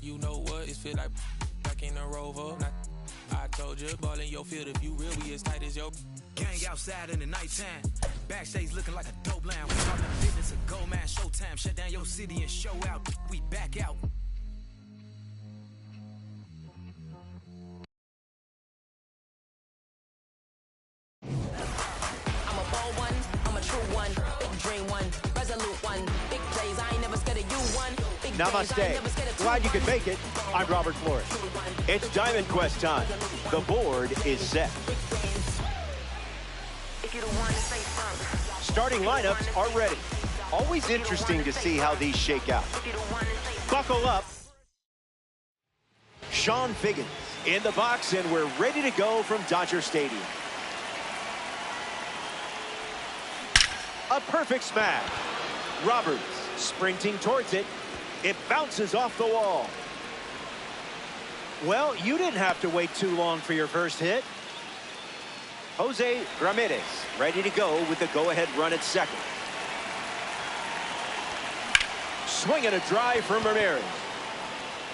L: You know what? It feel like back in the Rover. I told you, ball in your field. If you real, we as tight as your.
J: Gang outside in the nighttime. Backstage looking like a dope line. We talking business, a gold man, showtime. Shut down your city and show out. We back out.
M: I'm a bold one, I'm a true one. Big dream one, resolute one. Big plays, I ain't never scared of you one.
A: Namaste. Glad you could make it. I'm Robert Flores. It's Diamond Quest time. The board is set. Starting lineups are ready. Always interesting to see how these shake out. Buckle up. Sean Figgins in the box, and we're ready to go from Dodger Stadium. A perfect smash. Roberts sprinting towards it. It bounces off the wall. Well, you didn't have to wait too long for your first hit. Jose Ramirez ready to go with the go-ahead run at second. Swing and a drive from Ramirez.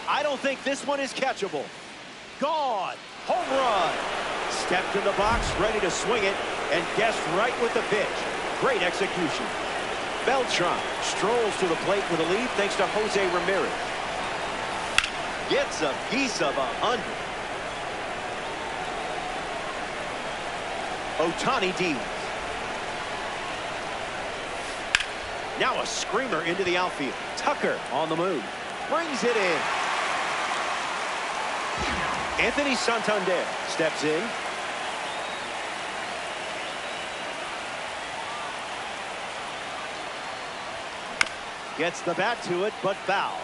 A: I don't think this one is catchable. Gone. Home run. Stepped in the box, ready to swing it, and guessed right with the pitch. Great execution. Beltran strolls to the plate with a lead thanks to Jose Ramirez. Gets a piece of 100. Ohtani Diaz. Now a screamer into the outfield. Tucker on the move. Brings it in. Anthony Santander steps in. Gets the bat to it, but foul.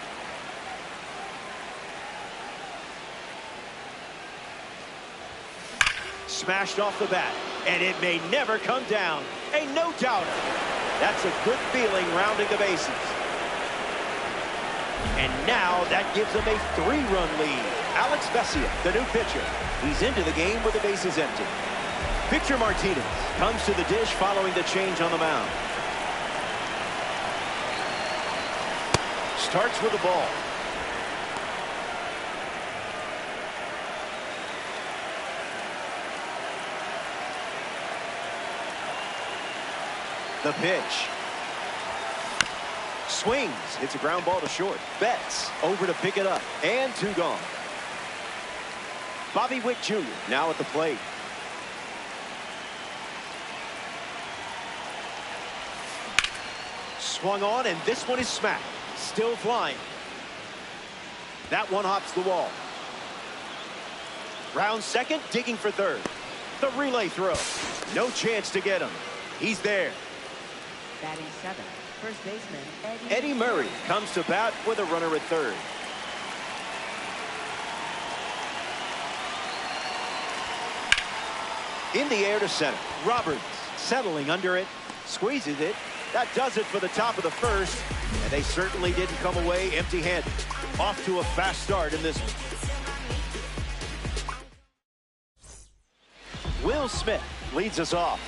A: Smashed off the bat, and it may never come down. A no-doubter. That's a good feeling rounding the bases. And now that gives them a 3-run lead. Alex Vesia, the new pitcher. He's into the game with the bases empty. Victor Martinez comes to the dish following the change on the mound. Starts with the ball. The pitch. Swings. It's a ground ball to short. Betts over to pick it up. And 2 gone. Bobby Witt Jr. now at the plate. Swung on, and this one is smacked. Still flying. That one hops the wall. Round second, digging for third. The relay throw. No chance to get him. He's there.
N: Batting 7th, first baseman
A: Eddie Murray comes to bat with a runner at third. In the air to center. Roberts settling under it. Squeezes it. That does it for the top of the first. And they certainly didn't come away empty-handed. Off to a fast start in this one. Will Smith leads us off.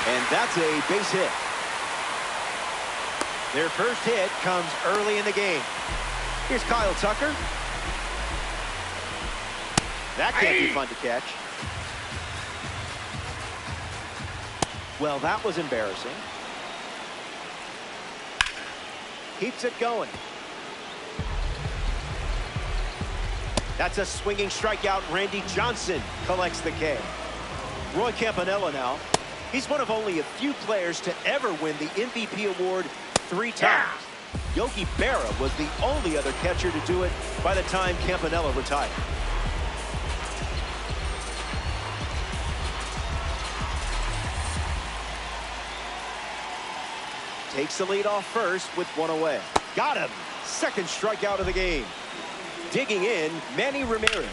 A: And that's a base hit. Their first hit comes early in the game. Here's Kyle Tucker. That can't be fun to catch. Well, that was embarrassing. Keeps it going. That's a swinging strikeout. Randy Johnson collects the K. Roy Campanella now. He's one of only a few players to ever win the MVP award 3 times. Yogi Berra was the only other catcher to do it by the time Campanella retired. Takes the lead off first with 1 away. Got him. Second strikeout of the game. Digging in, Manny Ramirez.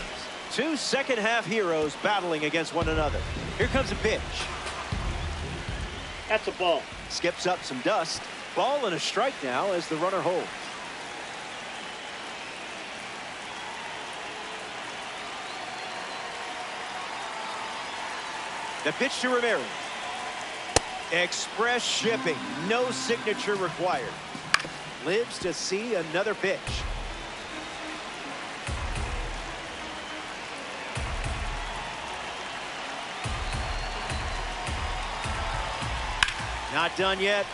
A: 2 second-half heroes battling against one another. Here comes a pitch.
O: That's a ball.
A: Skips up some dust. Ball and a strike now as the runner holds. The pitch to Ramirez. Express shipping. No signature required. Lives to see another pitch. Not done yet.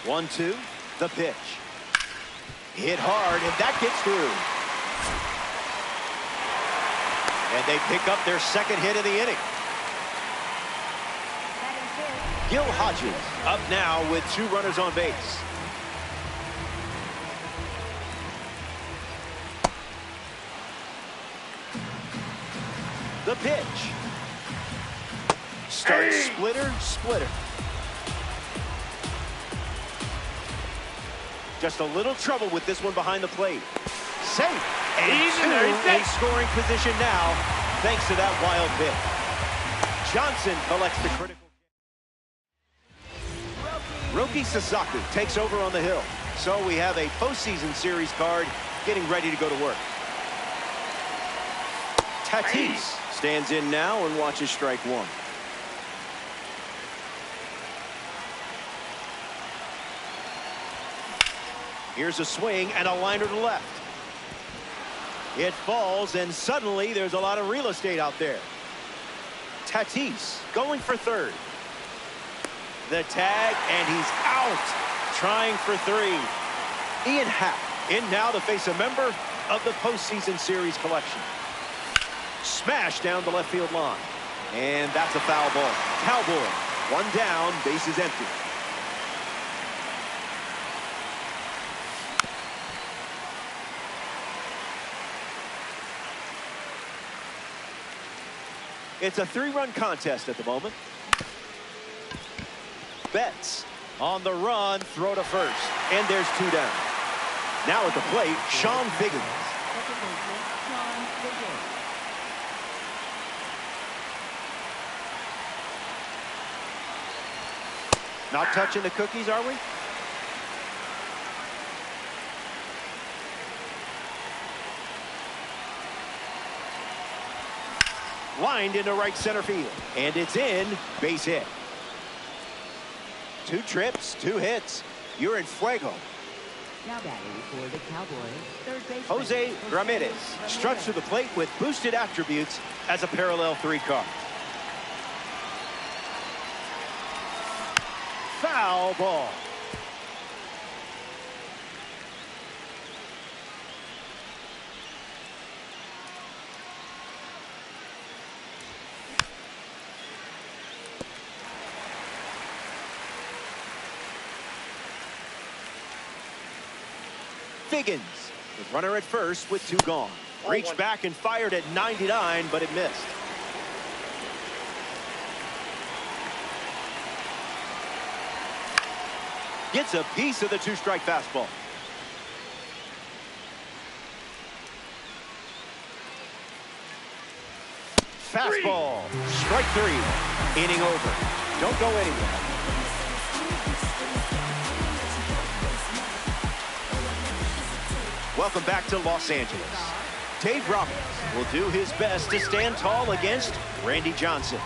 A: One, two, the pitch. Hit hard, and that gets through. And they pick up their second hit of the inning. Gil Hodges up now with 2 runners on base. The pitch. Starts splitter. Just a little trouble with this one behind the plate. Safe. And 2 in scoring position now, thanks to that wild pitch. Johnson collects the critical. Roki Sasaki takes over on the hill. So we have a postseason series card getting ready to go to work. Tatis stands in now and watches strike 1. Here's a swing and a liner to left. It falls, and suddenly there's a lot of real estate out there. Tatis going for third. The tag, and he's out. Trying for 3. Ian Happ in now to face a member of the postseason series collection. Smash down the left field line. And that's a foul ball. Cowboy, 1 down, bases empty. It's a 3-run contest at the moment. Betts on the run, throw to first, and there's 2 down. Now at the plate, Sean Figgins. Not touching the cookies, are we? Lined into right center field, and it's in. Base hit. 2 trips, 2 hits. You're in fuego.
N: Now batting for the Cowboys, third baseman
A: Jose Ramirez struts to the plate with boosted attributes as a parallel 3 card. Foul ball. Figgins, the runner at first with 2 gone. Reached back and fired at 99, but it missed. Gets a piece of the 2-strike fastball. Fastball. Strike 3. Inning over. Don't go anywhere. Welcome back to Los Angeles. Dave Roberts will do his best to stand tall against Randy Johnson.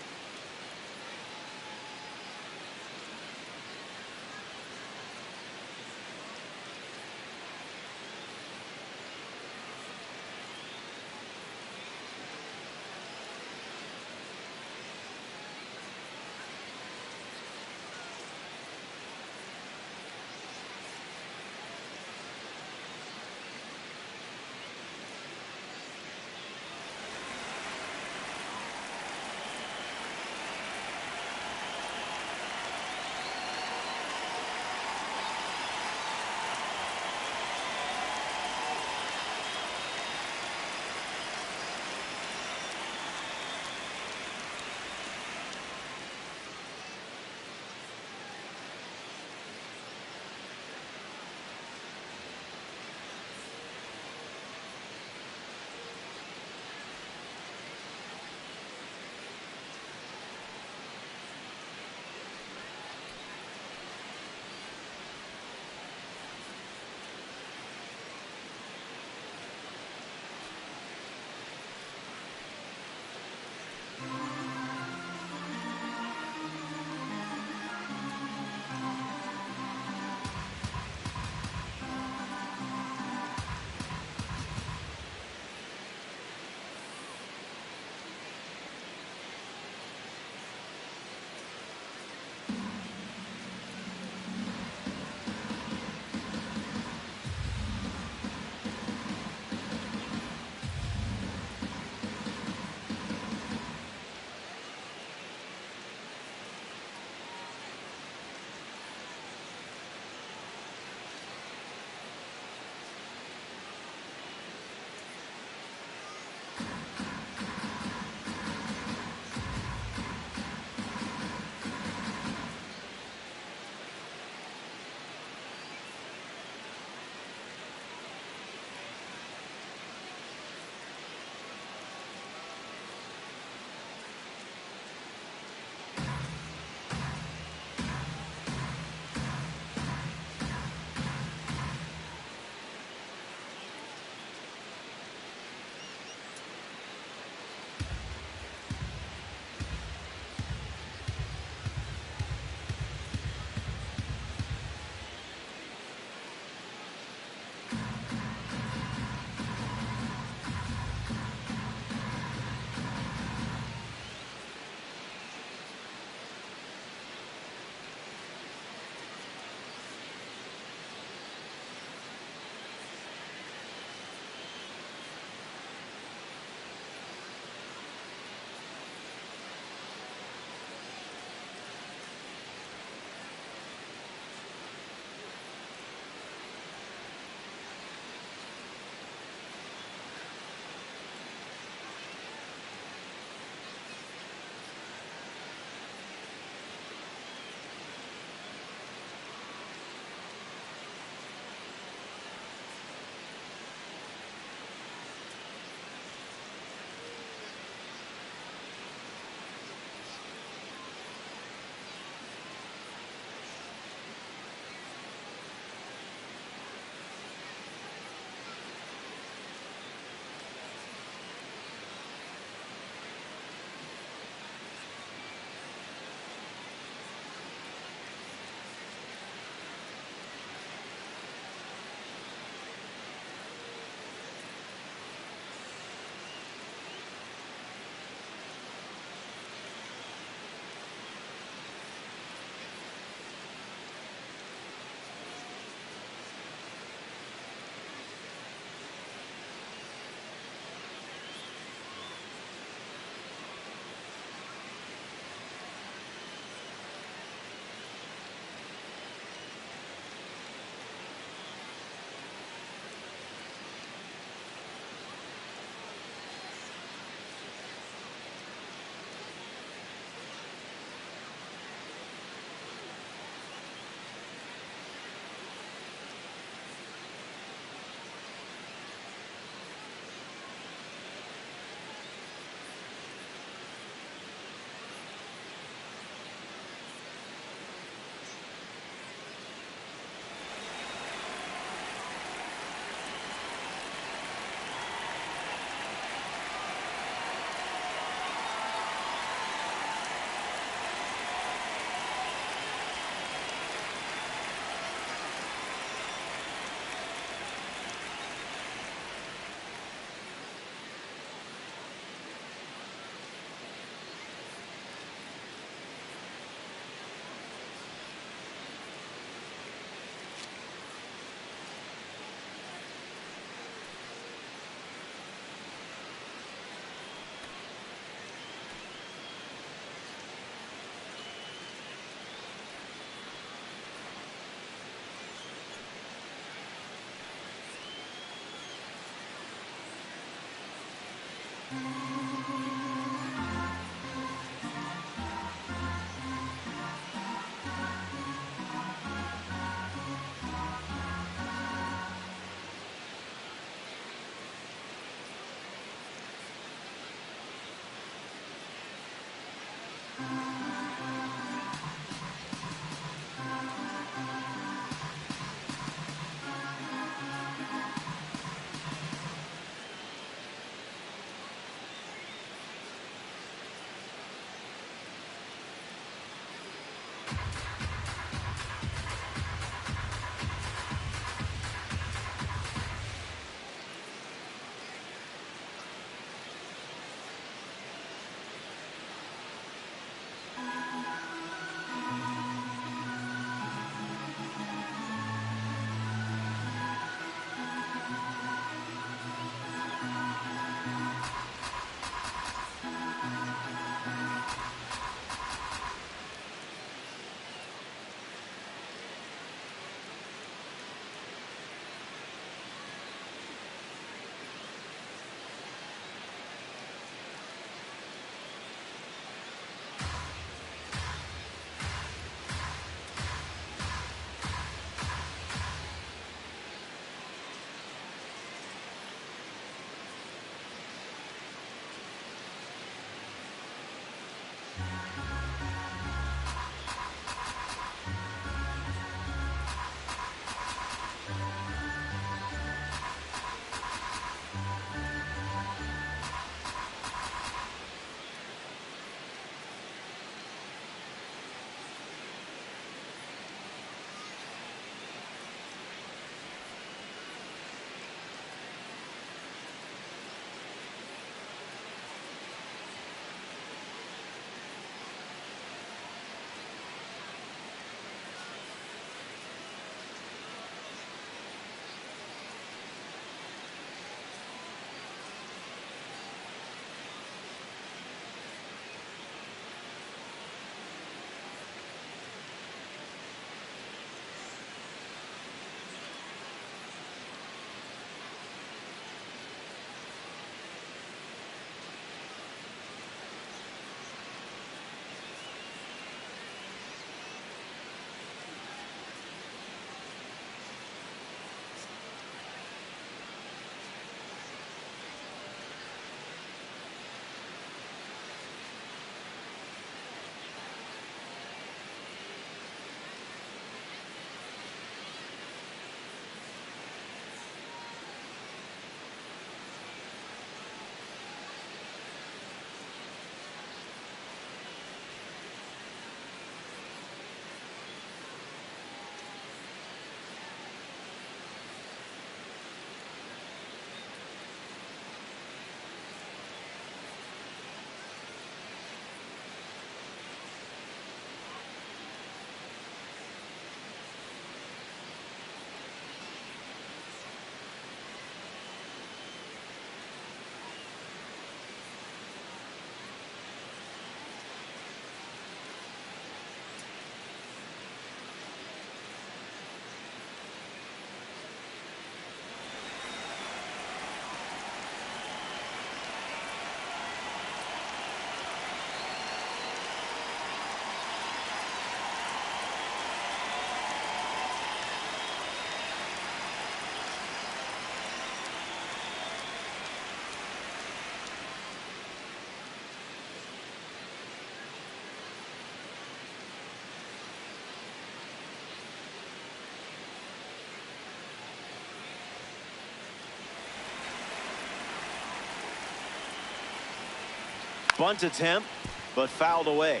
A: Bunt attempt, but fouled away.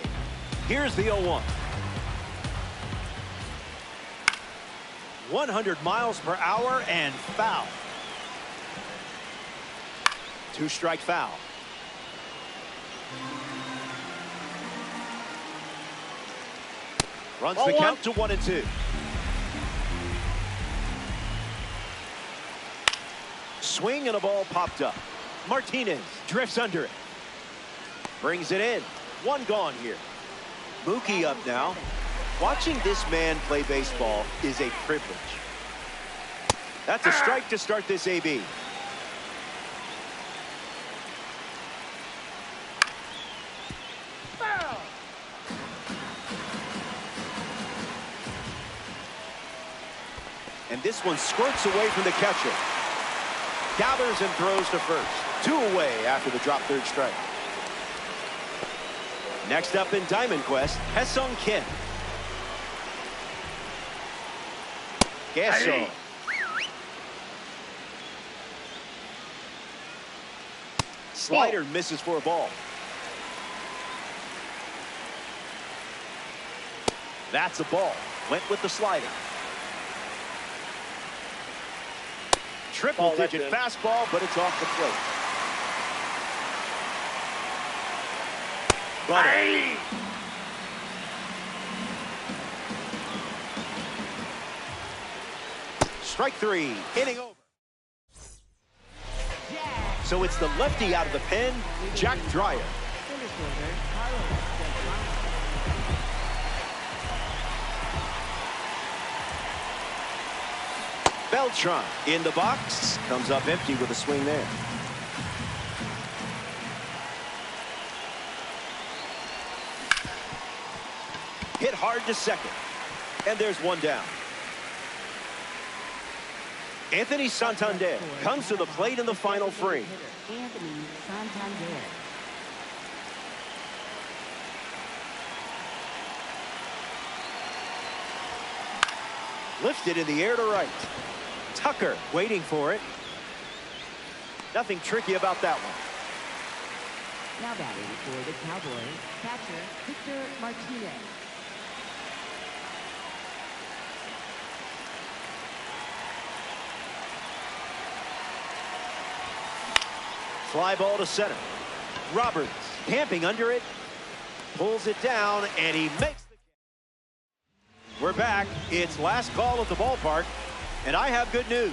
A: Here's the 0-1. 100 miles per hour and foul. 2-strike foul. Runs the count to 1-2. Swing and a ball popped up. Martinez drifts under it. Brings it in. One gone here. Mookie up now. Watching this man play baseball is a privilege. That's a strike to start this AB. And this one squirts away from the catcher. Gathers and throws to first. 2 away after the drop third strike. Next up in Diamond Quest, Haesung Kim. Gasso. Slider misses for a ball. That's a ball. Went with the slider. Triple-digit fastball, but it's off the plate. Butter. Strike 3, inning over. So it's the lefty out of the pen, Jack Dreyer. Beltran in the box, comes up empty with a swing there. Hit hard to second, and there's one down. Anthony Santander comes to the plate in the final frame.
N: Anthony Santander.
A: Lifted in the air to right. Tucker waiting for it. Nothing tricky about that one.
N: Now batting for the Cowboys, catcher Victor Martinez.
A: Fly ball to center. Roberts camping under it. Pulls it down, and he makes the catch. We're back. It's last call at the ballpark, and I have good news.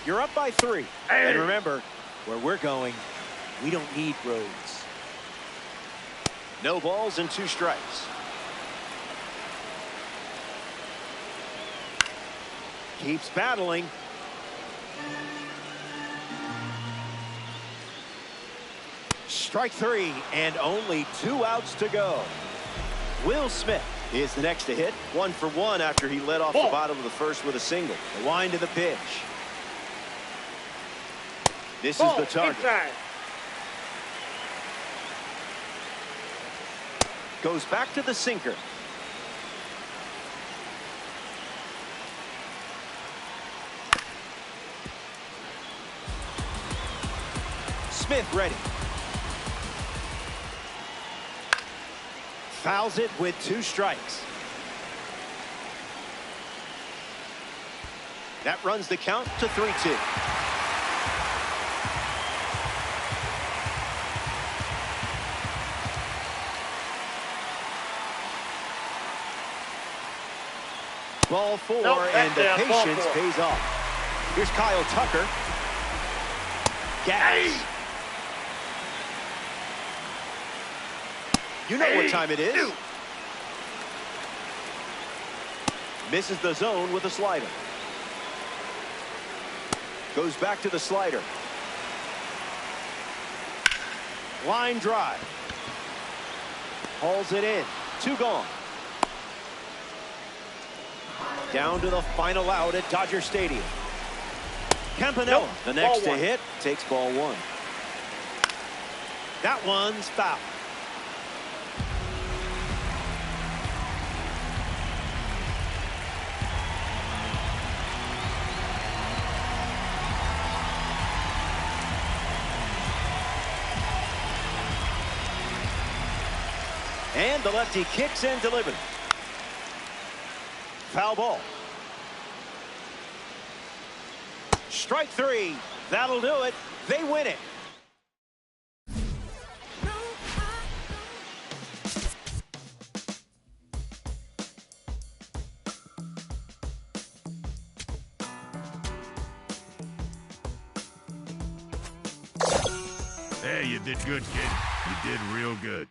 A: You're up by 3. And remember, where we're going, we don't need roads. No balls and 2 strikes. Keeps battling. Strike 3, and only 2 outs to go. Will Smith is the next to hit. 1 for 1 after he led off the bottom of the first with a single. The wind to the pitch. This is the target.
O: Inside.
A: Goes back to the sinker. Smith ready. Fouls it with 2 strikes. That runs the count to 3-2. Ball 4, and the patience pays off. Here's Kyle Tucker. Gas. You know what time it is. Misses the zone with a slider. Goes back to the slider. Line drive. Hauls it in. 2 gone. Down to the final out at Dodger Stadium. Campanella, the next to hit, takes ball 1. That one's foul. And the lefty kicks and delivers. Foul ball. Strike 3. That'll do it. They win it.
F: Hey, you did good, kid. You did real good.